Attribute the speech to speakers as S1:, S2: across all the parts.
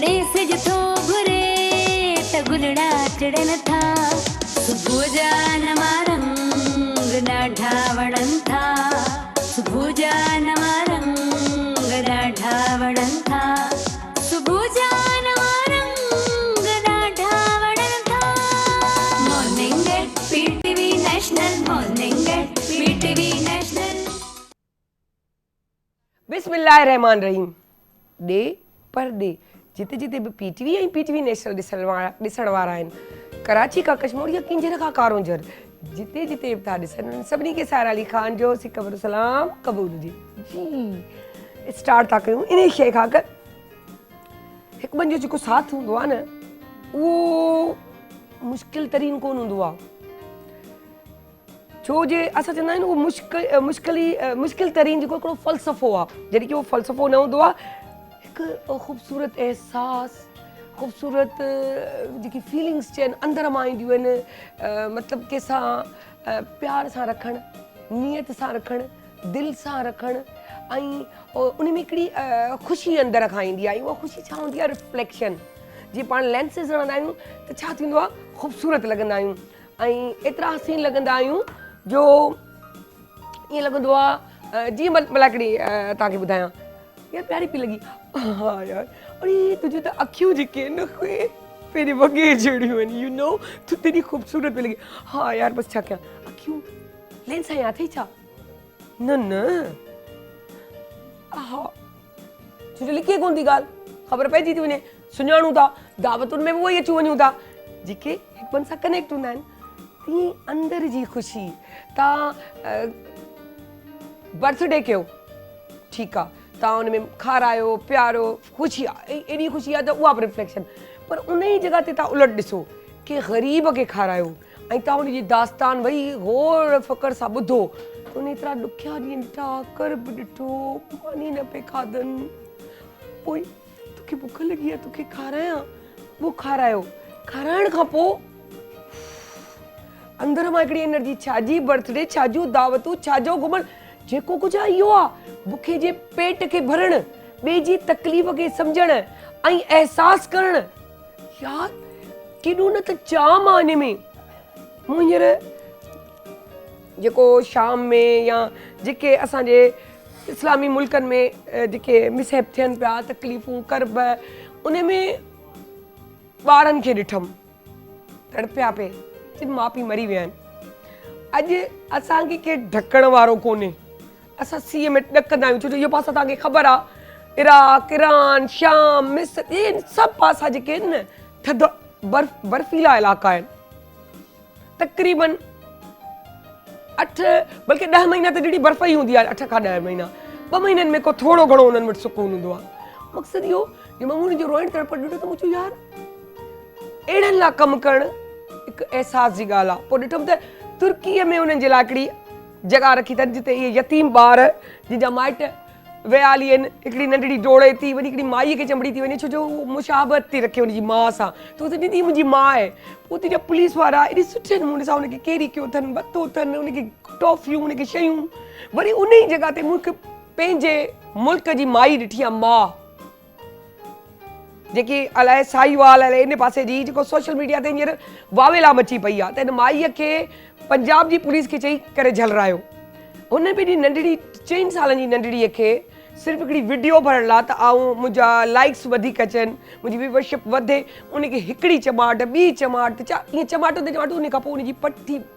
S1: चढ़े सिज थो घुरे त गुलड़ा चढ़न था सुबुह जा नवा रंग ॾाढा वणनि था सुबुह जा नवा रंग ॾाढा वणनि था सुबुह जा नवा रंग ॾाढा वणनि था morning at PTV national morning at PTV national.
S2: बिस्मिल्लाहिर्रहमानिर्रहीम। डे पर डे जिते जिते भी पीटीवी ऐं पीटीवी नेशनल ॾिसण वारा आहिनि, कराची खां कश्मीर या किंजर खां कारोंजर जिते जिते बि था ॾिसनि सभिनी खे साहिर अली ख़ान जो सिकबर सलाम क़बूल जी जी स्टार्ट था कयूं इन शइ खां कि हिकु ॿिनि जो जेको साथ हूंदो आहे न उहो मुश्किल तरीन कोन हूंदो आहे, छो जे असां चवंदा आहियूं उहो मुश्किल तरीन जेको हिकिड़ो फ़लसफ़ो आहे, जॾहिं की उहो फ़लसफ़ो न हूंदो आहे हिकु ख़ूबसूरत एहसास ख़ूबसूरत जेकी फीलिंग्स चइनि अंदरि मां ईंदियूं आहिनि, मतिलबु कंहिंसां प्यार सां रखणु, नियत सां रखणु, दिलि सां रखणु ऐं उन में हिकिड़ी ख़ुशी अंदरि खां ईंदी आहे। उहा ख़ुशी छा हूंदी आहे? रिफ्लेक्शन। जीअं पाण लेंसिस हणंदा आहियूं त छा थींदो आहे? ख़ूबसूरत लॻंदा आहियूं ऐं एतिरा हसीन लॻंदा आहियूं जो ईअं लॻंदो आहे जीअं भला हिकिड़ी तव्हांखे ॿुधायां यार प्यारी पई लॻी, हा यार अरे तुंहिंजी त अखियूं जेके आहिनि न उहे पहिरीं वॻे जहिड़ियूं आहिनि, यू नो तूं तेॾी ख़ूबसूरत पई लॻी, हा यार बसि छा कयां अखियूं लेंस हयां अथई छा? न न हा छो जो लिखी कोन थी ॻाल्हि, ख़बर पइजी थी वञे, सुञाणूं था, दावतुनि में बि उहो ई अची वञूं था जेके हिकु ॿिनि सां कनेक्ट हूंदा आहिनि। तीअं अंदरि जी ख़ुशी, तव्हां बर्थडे कयो ठीकु आहे, तव्हां हुन में खारायो प्यारो ख़ुशी आहे, एॾी ख़ुशी आहे त उहा बि रिफ्लेक्शन, पर उन ई जॻह ते तव्हां उलट ॾिसो कि ग़रीब खे खारायो ऐं तव्हां हुनजी दास्तान वरी गौर फ़क़्र सां ॿुधो त उन एतिरा ॾुखिया ॾींहं ॾिठा, करब ॾिठो, पानी न पे खाधनि, पोइ तोखे बुख लॻी आहे तोखे खारायां, उहो खारायो, खाराइण खां पोइ अंदरि मां हिकिड़ी एनर्जी, छाजी बर्थडे, छाजियूं दावतूं, छाजो घुमणु, जेको कुझु आहे इहो आहे बुखे जे पेट खे भरणु, ॿिए जी तकलीफ़ खे सम्झणु ऐं अहसासु करणु। यार केॾो न त जाम आहे हिन में। मूं हींअर जेको शाम में या जेके असांजे इस्लामी मुल्कनि में जेके मिसहब थियनि पिया, तकलीफ़ूं करब, उन में ॿारनि खे ॾिठमि तड़पिया पे, जिन माउ पीउ मरी विया आहिनि। अॼु असांखे केरु ढकण वारो कोन्हे, असां सीअ में ॾकंदा आहियूं छो जो इहो पासा तव्हांखे ख़बर आहे इराक, ईरान, शाम, मिस्र, इहे सभु पासा जेके आहिनि न थधि बर्फ़ीला इलाइक़ा आहिनि। तक़रीबन 8 बल्कि 10 महीना त जहिड़ी बर्फ़ ई हूंदी आहे, 8 खां 10 महीना, 2 महीननि में को थोरो घणो उन्हनि वटि सुकून हूंदो आहे। मक़सदु इहो जो मां उन्हनि जो रोइण तड़प ॾिठो त मूं चयो यार अहिड़नि लाइ कमु करणु हिकु अहसास जी ॻाल्हि आहे। पोइ ॾिठमि त तुर्कीअ में उन्हनि जे लाइ हिकिड़ी जॻह रखी अथनि जिते इहे यतीम ॿार जंहिंजा माइट विया हली आहिनि, हिकिड़ी नंढड़ी डोड़े थी वरी हिकिड़ी माईअ खे चंबड़ी थी वञे छो जो उहो मुशाबत थी रखे हुनजी माउ सां, त उहो दीदी मुंहिंजी माउ आहे। पोइ उते जा पुलिस वारा एॾे सुठे नमूने सां हुनखे केरी कयो अथनि, वरितो अथनि, हुनखे टॉफ़ियूं, हुनखे शयूं, वरी उन ई जॻह ते मूंखे पंहिंजे मुल्क जी माई ॾिठी आहे, माउ जेकी अलाए साईवाल अलाए इन पासे जी जेको सोशल मीडिया ते हींअर वावेला मची पई आहे, त हिन माईअ खे पंजाब जी पुलिस खे चई करे झलरायो। हुन पंहिंजी नंढड़ी 4 सालनि जी नंढड़ीअ खे सिर्फ़ु हिकिड़ी वीडियो भरण लाइ त ऐं मुंहिंजा लाइक्स वधीक अचनि, मुंहिंजी व्यूअरशिप वधे, उनखे हिकिड़ी चमाट, ॿी चमाट, ईअं चमाटो ते चमाटो, उन खां पोइ उनजी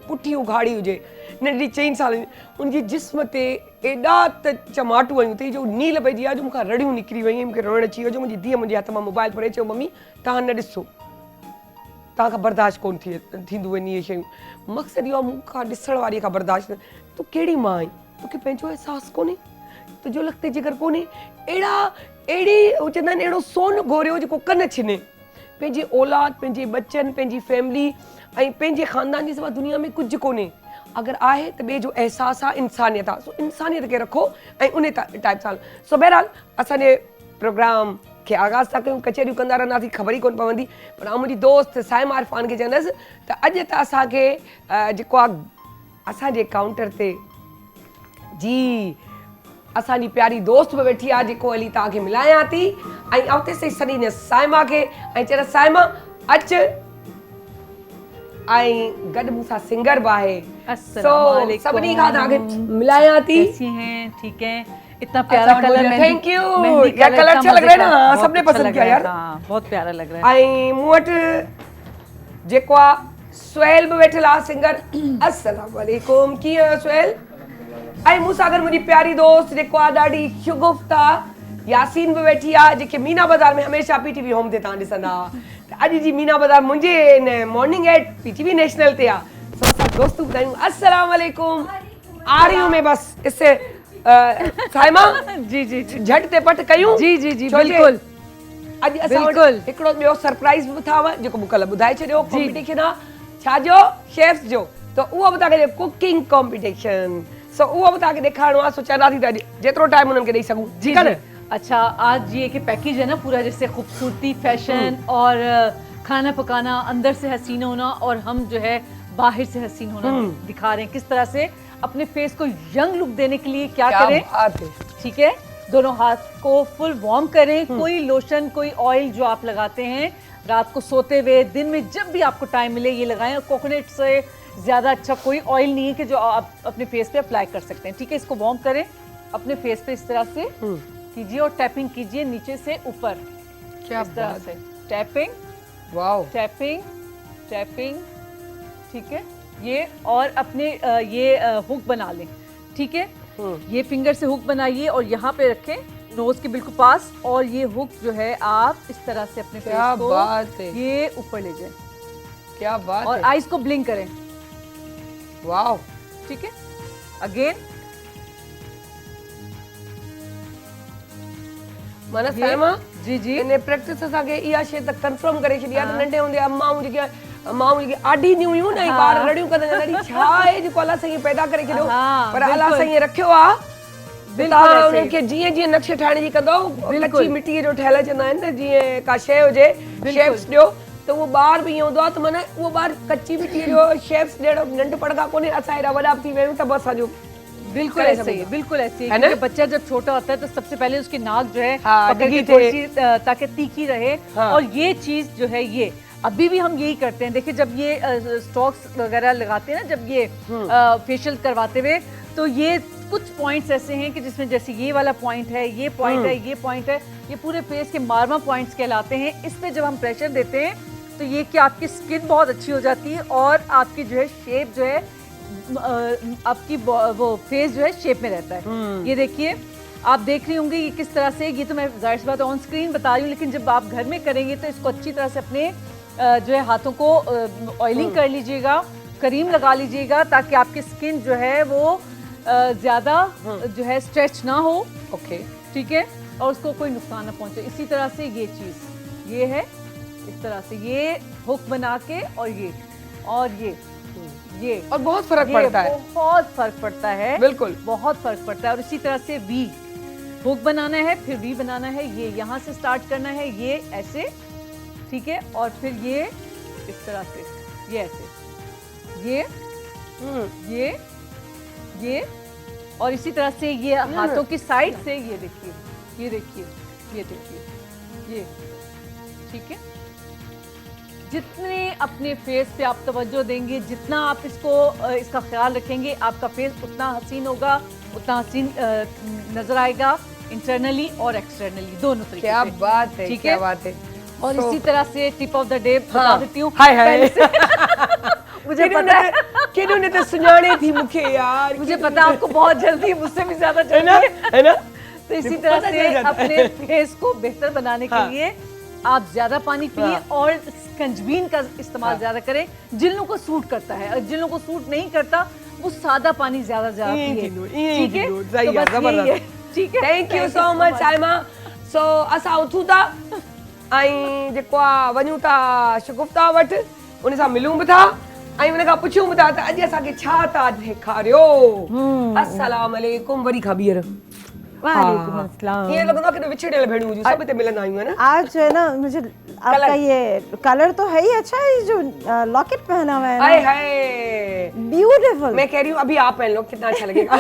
S2: पुठी उघाड़ी हुजे, नंढड़ी 4 सालनि जी, उनजे जिस्म ते एॾा त चमाटूं आयूं अथई जो नील पइजी आहे, जो मूंखां रड़ियूं निकिरी वयूं, मूंखे रोइण अची वियो जो मुंहिंजी धीअ मुंहिंजे हथ मां मोबाइल परे चयो मम्मी तव्हां न ॾिसो, तव्हांखां बर्दाश्त कोन थींदियूं आहिनि इहे शयूं। मक़सदु इहो आहे मूंखां ॾिसण वारीअ खां बर्दाश्त न, तूं कहिड़ी माउ आहीं, तोखे पंहिंजो अहसासु कोन्हे, तुंहिंजो लॻते जिगर कोन्हे, अहिड़ी हू चवंदा आहिनि अहिड़ो सोन घोरियो जेको कन छिने, पंहिंजे औलाद, पंहिंजे बचनि, पंहिंजी फैमिली ऐं पंहिंजे ख़ानदान जे सवाइ दुनिया में कुझु कोन्हे। अगरि आहे त ॿिए जो अहसासु आहे, इंसानियत आहे, सो इंसानियत खे रखो ऐं उन टाइप सां। सो बहरहाल असांजे प्रोग्राम खे आगाज़ था कयूं, कचहरियूं कंदा रहंदासीं, ख़बर ई कोन पवंदी, पर आउं मुंहिंजी दोस्त साइमा इरफान खे चवंदसि त अॼु त असांखे जेको आहे असांजे काउंटर ते जी असांजी प्यारी दोस्त बि वेठी आहे जेको हली तव्हांखे मिलायां थी ऐं अॻिते सही सॾी न साइमा खे ऐं चयो साइमा अचु ऐं गॾु मूंसां सिंगर बि आहे सभिनी खां तव्हांखे मिलायां थी।
S3: कैसी हैं? ठीक है। इतना प्यारा कलर,
S2: थैंक यू।
S3: मेहंदी
S2: या कलर अच्छा लग रहा है ना?
S3: बहुत
S2: सबने
S3: अच्छा
S2: पसंद
S3: लग
S2: किया
S3: रहा है।
S2: यार।
S3: हाँ, बहुत प्यारा लग रहा है।
S2: ऐं मूं वटि जेको आहे सुहेल बि वेठल आहे सिंगर। अस्सलाम वालेकुम, कीअं आहियो सुहेल? ऐं मूंसां गॾु मुंहिंजी प्यारी दोस्त जेको आहे ॾाढी शुगुफ्ता यासीन बि वेठी आहे जेके मीना बाज़ार में हमेशह PTV होम ते तव्हां ॾिसंदा हुआ। अॼु जी मीना बाज़ार मुंहिंजे हिन मॉर्निंग एट PTV नेशनल ते आहे। सो असां दोस्तूं ॿुधायूं अस्सलाम वालेकुम। आ रही हूं मैं बस इससे साइमा
S3: जी जी जी
S2: झट ते पट कयूं।
S3: जी जी जी
S2: छो जे
S3: बिल्कुल
S2: अॼु असां वटि
S3: बिल्कुल।
S2: हिकिड़ो ॿियो सरप्राइज़ बि अथव जेको मूंखे कल्ह ॿुधाए छॾियो। कॉम्पिटिशन आहे छाजो? शेफ्स जो। त उहो बि तव्हांखे कुकिंग कॉम्पिटिशन। सो उहो बि तव्हांखे ॾेखारिणो आहे। सो चाहियां थी त जेतिरो टाइम उन्हनि खे ॾेई सघूं।
S3: जी
S2: ठीकु आहे
S3: जी। अच्छा, आज ये कि पैकेज है ना पूरा, जैसे खूबसूरती, फैशन और खाना पकाना, अंदर से हसीन होना और हम जो है बाहर से हसीन होना दिखा रहे हैं। किस तरह से अपने फेस को यंग लुक देने के लिए क्या करें।
S2: बात है।
S3: ठीक है, दोनों हाथ को फुल वार्म करें। कोई लोशन, कोई ऑयल जो आप लगाते हैं रात को सोते हुए, दिन में जब भी आपको टाइम मिले ये लगाएं। कोकोनट से ज़्यादा अच्छा कोई ऑयल नहीं है कि जो आप अपने फेस पे अप्लाई कर सकते हैं। ठीक है, इसको वार्म करें अपने फेस पे इस तरह से कीजिए और टैपिंग कीजिए नीचे से ऊपर।
S2: क्या
S3: इस तरह
S2: बात
S3: से टैपिंग,
S2: वाओ,
S3: टैपिंग, टैपिंग। ठीक है, ये और अपने ये हुक बना लें। ठीक है, ये फिंगर से हुक बनाइए और यहाँ पे रखें नोज के बिल्कुल पास, और ये हुक जो है आप इस तरह से अपने
S2: क्या
S3: फेस को
S2: बात है।
S3: ये ऊपर ले जाएं
S2: क्या बात
S3: और
S2: है।
S3: आईज को ब्लिंक करें।
S2: वाओ,
S3: ठीक है, अगेन
S2: माना साइमा
S3: जी जी
S2: इन प्रैक्टिस असांखे इहा शइ त कंफर्म करे छॾी आहे त नंढे हूंदे अम्माऊं जेके आॾींदियूं हुयूं न ॿार रड़ियूं कंदा आहिनि छा आहे जेको अलाह साईं पैदा करे छॾियो, पर अलाह साईं रखियो आहे। तव्हां उन्हनि खे जीअं जीअं नक्शे ठाहिण जी कंदो, कच्ची मिटीअ जो ठहियल चवंदा आहिनि त जीअं का शइ हुजे शेप्स ॾियो त उहो ॿार बि ईअं हूंदो आहे। त माना उहो ॿार कच्ची मिटीअ जो शेप्स ॾियणो नंढपण खां कोन्हे। असां हेॾा वॾा थी विया आहियूं त बस असांजो
S3: बिल्कुल ऐसे ही है, बिल्कुल ऐसे ही। क्योंकि बच्चा जब छोटा होता है तो सबसे पहले उसकी नाक जो है पकड़ के थोड़ी सी ताकि तीखी रहे। और ये चीज जो है ये अभी भी हम यही करते हैं। देखिए जब ये स्टॉक्स वगैरह लगाते हैं ना, जब ये फेशियल करवाते हुए, तो ये कुछ पॉइंट्स ऐसे हैं कि जिसमें जैसे ये वाला पॉइंट है, ये पॉइंट है, ये पॉइंट है, ये पूरे फेस के मार्मा पॉइंट्स कहलाते हैं। इस पे जब हम प्रेशर देते हैं तो ये कि आपकी स्किन बहुत अच्छी हो जाती है और आपकी जो है शेप जो है आपकी वो फेस जो है शेप में रहता है। ये देखिए, आप देख रही होंगी ये किस तरह से, ये तो मैं जाहिर सी बात ऑन स्क्रीन बता रही हूँ, लेकिन जब आप घर में करेंगे तो इसको अच्छी तरह से अपने जो है हाथों को ऑयलिंग कर लीजिएगा, क्रीम लगा लीजिएगा, ताकि आपकी स्किन जो है वो ज़्यादा जो है स्ट्रेच ना हो।
S2: ओके,
S3: ठीक है, और उसको कोई नुकसान ना पहुंचे। इसी तरह से ये चीज़ ये है, इस तरह से ये हुक बना के और ये
S2: और बहुत फर्क पड़ता है।
S3: बहुत फर्क पड़ता है,
S2: बिल्कुल
S3: बहुत फर्क पड़ता है। और इसी तरह से वी हुक बनाना है, फिर वी बनाना है, ये यहाँ से स्टार्ट करना है, ये ऐसे, ठीक है, और फिर ये इस तरह से, ये ऐसे, ये और इसी तरह से ये हाथों की साइड से, ये देखिए, ये देखिए, ये देखिए, ये, ठीक है। जितने अपने फेस पे आप तवज्जो देंगे, जितना आप इसका ख्याल रखेंगे, आपका फेस उतना हसीन होगा, उतना हसीन नजर आएगा, इंटरनली और एक्सटर्नली दोनों तरीके से।
S2: क्या बात है,
S3: ठीक
S2: क्या
S3: है,
S2: बात है।
S3: और इसी तरह से टिप ऑफ द डे बता देती हूँ।
S2: हाय हाय
S3: मुझे पता है
S2: किन्होंने तो सुनाने थी मुझे यार,
S3: मुझे पता है आपको बहुत जल्दी, मुझसे भी ज्यादा जल्दी
S2: है ना।
S3: तो इसी तरह से अपने फेस को बेहतर बनाने के लिए आप ज्यादा पानी पिए और स्कंजबीन का इस्तेमाल ज्यादा करें। जिन लोगों को सूट करता है, और जिन लोगों को सूट नहीं करता वो सादा पानी ज्यादा पिए। ठीक है, तो बस यही है। ठीक है,
S2: thank you so much Saima. सो असां उथूं था ऐं जेको आहे वञूं था शगुफ्ता वटि, उन सां मिलूं बि था ऐं उन खां पुछूं बि था त अॼु असांखे छा था ॾेखारियो। अस्सलाम वालेकुम। वरी खां ॿीहर
S4: वालेकुम अस्सलाम।
S2: ये लगंदो आहे कि विछड़ियल भेणियूं हुजूं, सभु हिते मिलंदा आहियूं, है ना।
S4: आज जो है ना, मुझे आपका ये कलर तो है ही अच्छा, ये जो लॉकेट पहना हुआ है
S2: हाय
S4: ना,
S2: हाय
S4: ब्यूटीफुल।
S2: मैं कह रही हूँ अभी आप पहन लो, कितना अच्छा लगेगा।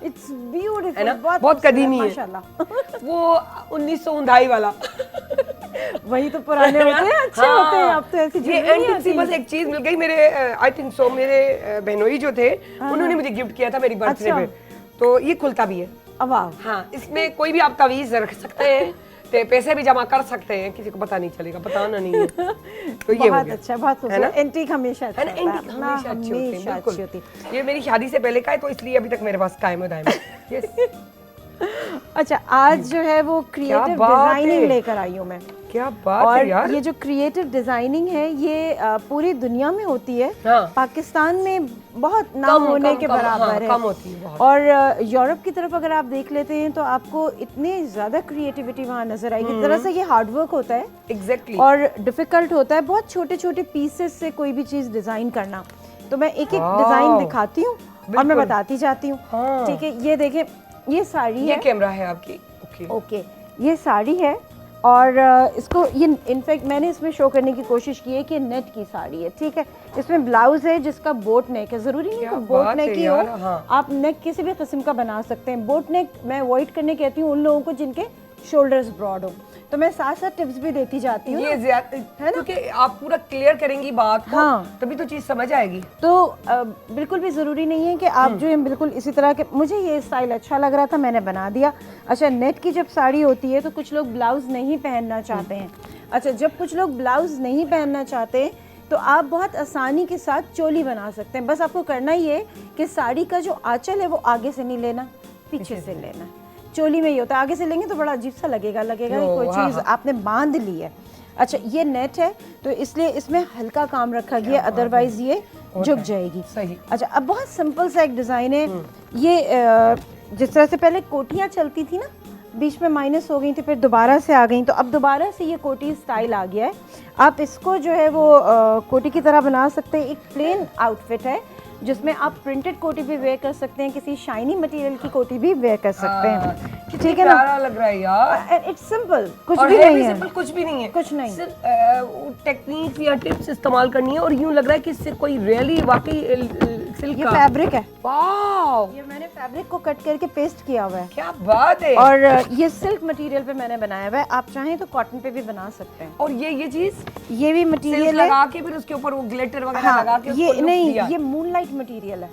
S4: इट्स ब्यूटीफुल,
S2: है ना? बहुत
S4: खूबसूरत,
S2: कदीमी है।
S4: माशाल्लाह।
S2: वो 1959 वाला।
S4: वही तो पुराने होते हैं, अच्छे होते हैं। अब तो ऐसी
S2: ये
S4: चीजें नहीं
S2: एंटीक सी
S4: आती।
S2: बस एक चीज मिल गई मेरे, आई थिंक सो मेरे बहनोई जो थे उन्होंने मुझे गिफ्ट किया था मेरी बर्थडे
S4: अच्छा।
S2: पे, तो ये खुलता भी है।
S4: वाह,
S2: हाँ, इसमें कोई भी आप तावीज रख सकते हैं, तो पैसे भी जमा कर सकते हैं, किसी को पता नहीं चलेगा, बताना नहीं है। तो ये हो
S4: बहुत
S2: गया।
S4: अच्छा, बहुत
S2: है ना?
S4: खूबसूरत। एंटीक हमेशा अच्छा
S2: है ना,
S4: होता है,
S2: एंटीक
S4: अपना
S2: हमेशा अच्छी होती है,
S4: हमेशा
S2: बिल्कुल।
S4: अच्छी होती है।
S2: ये मेरी शादी से पहले का है, तो इसलिए अभी तक मेरे पास कायम है दायम। यस,
S4: अच्छा, आज जो है वो क्रिएटिव
S2: बात
S4: डिजाइनिंग
S2: है।
S4: लेकर आई हूँ मैं।
S2: क्या बात
S4: और
S2: है यार।
S4: ये जो क्रिएटिव डिजाइनिंग है ये पूरी दुनिया में होती है।
S2: हाँ।
S4: पाकिस्तान में बहुत नाम होने के बराबर
S2: हाँ,
S4: है।
S2: कम होती है बहुत।
S4: और यूरोप की तरफ अगर आप देख लेते हैं तो आपको इतनी ज्यादा क्रिएटिविटी वहाँ नजर आएगी। दरअसल ये हार्ड वर्क होता है
S2: एग्जैक्टली।
S4: और डिफिकल्ट होता है, बहुत छोटे छोटे पीसेस से कोई भी चीज डिजाइन करना। तो मैं एक एक डिजाइन दिखाती हूँ और मैं बताती जाती हूँ।
S2: हाँ।
S4: ठीक है, ये देखें, ये साड़ी
S2: ये
S4: है।
S2: कैमरा है आपकी। ओके
S4: ओके, ये साड़ी है और इसको ये इनफैक्ट मैंने इसमें शो करने की कोशिश की है कि नेट की साड़ी है। ठीक है, इसमें ब्लाउज है जिसका बोट नेक है, जरूरी नहीं कि बोट
S2: बात
S4: नेक
S2: है
S4: ही हो।
S2: यार, हाँ।
S4: आप नेक किसी भी किस्म का बना सकते हैं। बोट नेक मैं अवॉइड करने कहती हूँ उन लोगों को जिनके शोल्डर्स ब्रॉड हो, तो मैं साथ साथ टिप्स भी देती जाती हूँ।
S2: ये ज्यादा है ना, क्योंकि आप पूरा क्लियर करेंगी बात को,
S4: हाँ।
S2: तभी तो चीज समझ आएगी।
S4: तो बिल्कुल भी ज़रूरी नहीं है कि आप जो है बिल्कुल इसी तरह के, मुझे ये स्टाइल अच्छा लग रहा था मैंने बना दिया। अच्छा, नेट की जब साड़ी होती है तो कुछ लोग ब्लाउज नहीं पहनना चाहते हैं। अच्छा, जब कुछ लोग ब्लाउज नहीं पहनना चाहते हैं तो आप बहुत आसानी के साथ चोली बना सकते हैं। बस आपको करना ही है कि साड़ी का जो आंचल है वो आगे से नहीं लेना, पीछे से लेना। चोली में ये होता है, आगे से लेंगे तो बड़ा अजीब सा लगेगा कि कोई चीज़ आपने बांध ली है। अच्छा, ये नेट है तो इसलिए इसमें हल्का काम रखा गया, अदरवाइज ये झुक जाएगी।
S2: सही।
S4: अच्छा, अब बहुत सिंपल सा एक डिज़ाइन है ये। जिस तरह से पहले कोटियाँ चलती थी ना, बीच में माइनस हो गई थी, फिर दोबारा से आ गई, तो अब दोबारा से ये कोटी स्टाइल आ गया है। आप इसको जो है वो कोटी की तरह बना सकते हैं। एक प्लेन आउटफिट है जिसमें आप प्रिंटेड कोटी भी वेयर कर सकते हैं, किसी शाइनी मटेरियल की कोटी भी वेयर कर सकते हैं। ठीक है ना,
S2: प्यारा लग रहा है यार।
S4: इट्स सिंपल, कुछ
S2: और
S4: भी
S2: है
S4: नहीं
S2: भी
S4: है,
S2: सिंपल, कुछ भी नहीं है,
S4: कुछ नहीं।
S2: सिर्फ टेक्निक या टिप्स इस्तेमाल करनी है और यूं लग रहा है कि इससे कोई रियली वाकई सिल्क
S4: ये
S2: का।
S4: फैब्रिक है,
S2: वाओ,
S4: ये मैंने फैब्रिक को कट करके पेस्ट किया हुआ है
S2: क्या बात है।
S4: और ये सिल्क मटेरियल पे मैंने बनाया हुआ है। आप चाहें तो कॉटन पे भी बना सकते हैं।
S2: और ये चीज
S4: ये भी
S2: सिल्क
S4: मटेरियल है।
S2: लगा के फिर उसके ऊपर वो ग्लिटर वगैरह
S4: हाँ,
S2: लगा के उसको
S4: ये
S2: look
S4: नहीं,
S2: दिया।
S4: ये मूनलाइट मटेरियल है।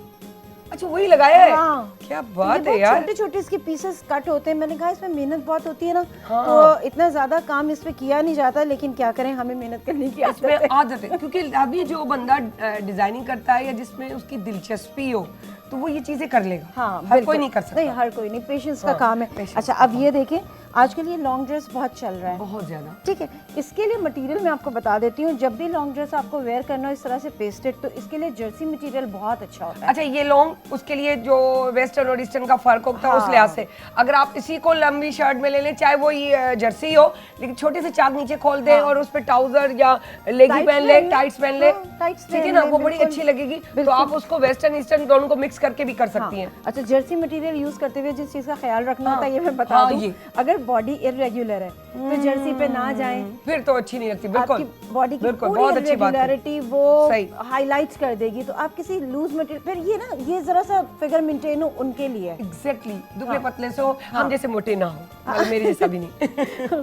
S2: अच्छा, वही लगाया है।
S4: हाँ।
S2: क्या बात है
S4: ये
S2: यार।
S4: छोटे छोटे इसके पीसेस कट होते हैं। मैंने कहा इसमें मेहनत बहुत होती है ना, तो इतना ज्यादा काम इस पे किया नहीं जाता, लेकिन क्या करें, हमें मेहनत करने की आदत
S2: इसमें
S4: है।
S2: आदत है, क्योंकि अभी जो बंदा डिजाइनिंग करता है या जिसमें उसकी दिलचस्पी हो तो वो ये चीजें कर लेगा।
S4: हाँ,
S2: हर
S4: बिल्कुल।
S2: कोई नहीं कर सकता।
S4: नहीं, हर कोई नहीं, पेशेंस का
S2: हाँ,
S4: काम है।
S2: patience
S4: अच्छा, अब ये देखें, आजकल ये लॉन्ग ड्रेस बहुत चल रहा है,
S2: बहुत ज्यादा।
S4: ठीक है। इसके लिए मटेरियल मैं आपको बता देती हूँ। जब भी लॉन्ग ड्रेस आपको वेयर करना हो इस तरह से पेस्टेड, तो इसके लिए जर्सी मटेरियल बहुत अच्छा होता है।
S2: अच्छा, ये लॉन्ग, उसके लिए जो वेस्टर्न और ईस्टर्न का फर्क होता है उस लिहाज से, अगर आप इसी को लंबी शर्ट में ले लें, चाहे वो ये जर्सी हो, लेकिन छोटे से चाक नीचे खोल दें और उस पर ट्राउजर या लेगी पहन ले, टाइट्स पहन ले, ठीक है ना, वो बड़ी अच्छी लगेगी। तो आप उसको वेस्टर्न ईस्टर्न दोनों को मिक्स करके भी कर सकती हैं।
S4: अच्छा, जर्सी मटेरियल यूज करते हुए जिस चीज का ख्याल रखना होता है ये मैं बता दूं। अगर बॉडी इरेगुलर है तो जर्सी पे ना जाएं,
S2: फिर तो अच्छी नहीं लगती। बिल्कुल,
S4: आपकी बॉडी की
S2: बिल्कुल,
S4: पूरी
S2: बहुत अच्छी बात है।
S4: इरेगुलरिटी वो हाईलाइट्स कर देगी। तो आप किसी लूज मटेरियल, फिर ये ना, ये जरा सा फिगर मेंटेन हो उनके लिए।
S2: एग्जैक्टली, दुबले पतले से हो, हम जैसे मोटे ना हो, मतलब मेरे जैसा भी नहीं।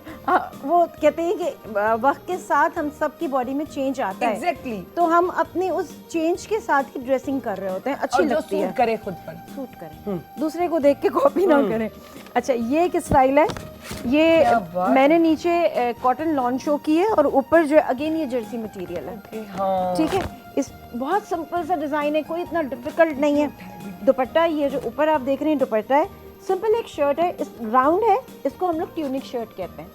S4: वो कहते हैं कि वक्त के साथ हम सबकी बॉडी में चेंज आता है।
S2: एग्जैक्टली,
S4: तो हम अपने उस चेंज के साथ ही ड्रेसिंग कर रहे होते हैं, अच्छी लगती है,
S2: सूट करे खुद पर।
S4: सूट करें, दूसरे को देख के कॉपी ना करें। अच्छा, ये एक स्टाइल है, ये मैंने नीचे कॉटन लॉन शो की है और ऊपर जो है अगेन ये जर्सी मटेरियल है।
S2: हाँ,
S4: ठीक है, इस बहुत सिंपल सा डिजाइन है, कोई इतना डिफिकल्ट नहीं है। दुपट्टा, ये जो ऊपर आप देख रहे हैं दुपट्टा है, सिंपल एक शर्ट है, इस राउंड है, इसको हम लोग ट्यूनिक शर्ट कहते हैं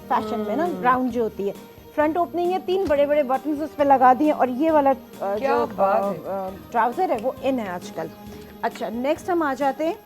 S4: फैशन में ना, राउंड जो होती है। फ्रंट ओपनिंग है, 3 बड़े बड़े बटन्स उस पे लगा दिए और ये वाला जो ट्राउजर है वो इन है आजकल। अच्छा, नेक्स्ट हम आ जाते हैं।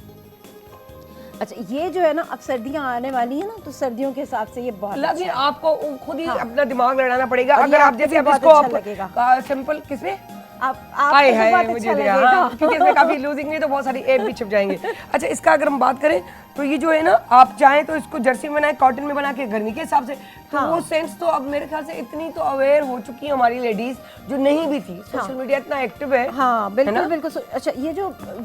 S4: अच्छा, ये जो है ना, अब सर्दियां आने वाली है ना, तो सर्दियों के हिसाब से ये बहुत
S2: लेकिन आपको खुद ही अपना दिमाग लड़ाना पड़ेगा।
S4: और
S2: अगर
S4: ये
S2: आप
S4: आपके
S2: जैसे
S4: लिए
S2: अब
S4: बहुत
S2: इसको
S4: अच्छा लगेगा।
S2: सिंपल किसमें हाय
S4: आपको
S2: हाय
S4: बहुत
S2: मुझे
S4: अच्छा
S2: दिया,
S4: लगेगा।
S2: हाँ, क्योंकि इसमें काफी लूजिंग नहीं तो बहुत सारी एड भी छुप जाएंगे। अच्छा, इसका अगर हम बात करें तो ये जो है ना, आप चाहें तो इसको जर्सी में बनाए, कॉटन में बना के गर्मी के हिसाब से, तो वो सेंस तो अब मेरे ख्याल से इतनी तो अवेयर हो चुकी है हमारी लेडीज जो नहीं भी थी। सोशल मीडिया इतना एक्टिव है।
S4: हाँ बिल्कुल बिल्कुल। अच्छा,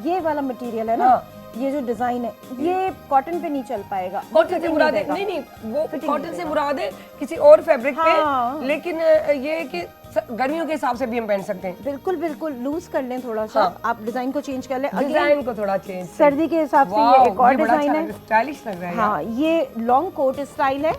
S4: ये वाला मटेरियल है ना, ये जो डिजाइन है ये कॉटन पे नहीं चल पाएगा।
S2: कॉटन से मुराद है, नहीं वो कॉटन से मुराद है किसी और फैब्रिक पे, लेकिन ये है कि गर्मियों के हिसाब से भी हम पहन सकते हैं।
S4: बिल्कुल बिल्कुल, लूज कर लें थोड़ा सा, आप डिजाइन को चेंज कर लें,
S2: डिजाइन को थोड़ा चेंज,
S4: सर्दी के हिसाब से ये एक और डिजाइन है,
S2: स्टाइलिश लग रहा है।
S4: हाँ, ये लॉन्ग कोट स्टाइल है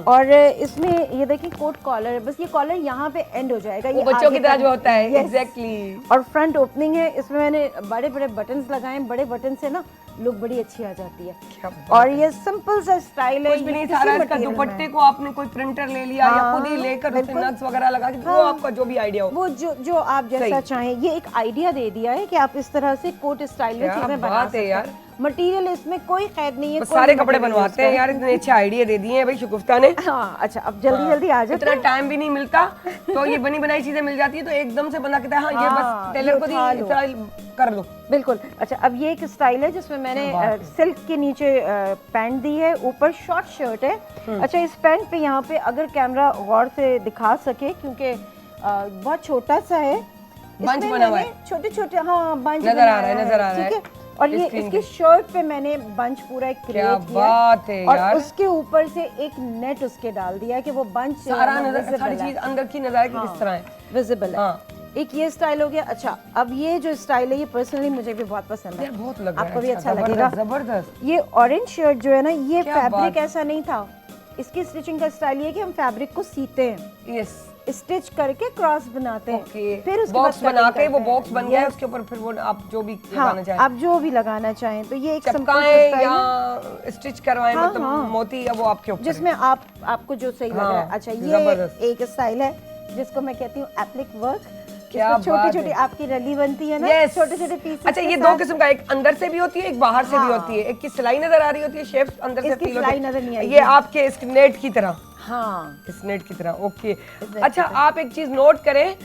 S4: और इसमें ये देखिए कोट कॉलर है, बस ये कॉलर यहाँ पे एंड हो जाएगा, ये
S2: बच्चों की तरह जो होता है। एग्जैक्टली।
S4: और फ्रंट ओपनिंग है, इसमें मैंने बड़े बड़े बटन्स लगाए हैं, बड़े बटन से ना लुक बड़ी अच्छी आ जाती है। और ये सिंपल सा स्टाइल है,
S2: कुछ भी नहीं सारा इसका दुपट्टे को आपने कोई प्रिंटर ले लिया या खुद ही लेकर उसमें नक्स वगैरह लगा के, वो आपका जो भी आइडिया हो,
S4: वो जो आप जैसा चाहें, ये एक आइडिया दे दिया है कि आप इस तरह से कोट स्टाइल में चीजें बना सकते हैं। मटेरियल इसमें कोई कैद नहीं है,
S2: सारे कपड़े बनवाते हैं यार, इतने अच्छे आइडिया दे दिए हैं भाई शगुफ्ता ने।
S4: हाँ, अच्छा, अब जल्दी आ जाए,
S2: इतना टाइम भी नहीं मिलता तो ये बनी बनाई चीजें मिल जाती है, तो एकदम से बंदा कहता है हाँ ये बस टेलर को दी कर लो।
S4: बिल्कुल। अच्छा, अब ये एक स्टाइल है जिसमें मैंने सिल्क के नीचे पैंट दी है, ऊपर शॉर्ट शर्ट है। अच्छा, इस पैंट पे यहाँ पे अगर कैमरा गौर से दिखा सके, क्योंकि बहुत छोटा सा है,
S2: बंच बना हुआ है,
S4: छोटे छोटे, हाँ बंच
S2: नजर आ रहा है,
S4: ठीक है। और ये इसकी शर्ट पे मैंने बंच पूरा एक क्रिएट किया,
S2: बात है
S4: और
S2: यार,
S4: उसके ऊपर से एक नेट उसके डाल दिया कि वो बंच
S2: सारा नजर, सारी चीज अंदर की नजर की किस तरह है,
S4: विजिबल है। एक ये स्टाइल हो गया। अच्छा, अब ये जो स्टाइल है ये पर्सनली मुझे भी बहुत पसंद है,
S2: बहुत लग रहा है,
S4: आपको भी अच्छा लगेगा,
S2: जबरदस्त।
S4: ये ऑरेंज शर्ट जो है ना, ये फैब्रिक ऐसा नहीं था, इसकी स्टिचिंग का स्टाइल ये कि हम फैब्रिक को सीते हैं,
S2: यस,
S4: स्टिच करके क्रॉस बनाते हैं,
S2: फिर उसके बॉक्स बना के वो बॉक्स बन गया है, उसके ऊपर फिर वो आप जो भी लगाना चाहें,
S4: आप जो भी लगाना चाहें, तो ये एक
S2: चिपकाएं या स्टिच करवाएं, मतलब मोती अब वो आपके ऊपर,
S4: जिसमें आपको जो सही लग रहा है। अच्छा, ये एक स्टाइल है जिसको मैं कहती हूँ एप्लिक वर्क, छोटी छोटी आपकी रली बनती है ना, छोटे छोटे पीसेस।
S2: अच्छा, ये दो किस्म का, एक अंदर से भी होती है, एक बाहर से भी होती है, एक की सिलाई नजर आ रही होती है, शेप अंदर से फील होती है, ये आपके इस नेट की तरह,
S4: हाँ
S2: इस नेट की तरह, ओके। अच्छा, आप एक चीज नोट करें,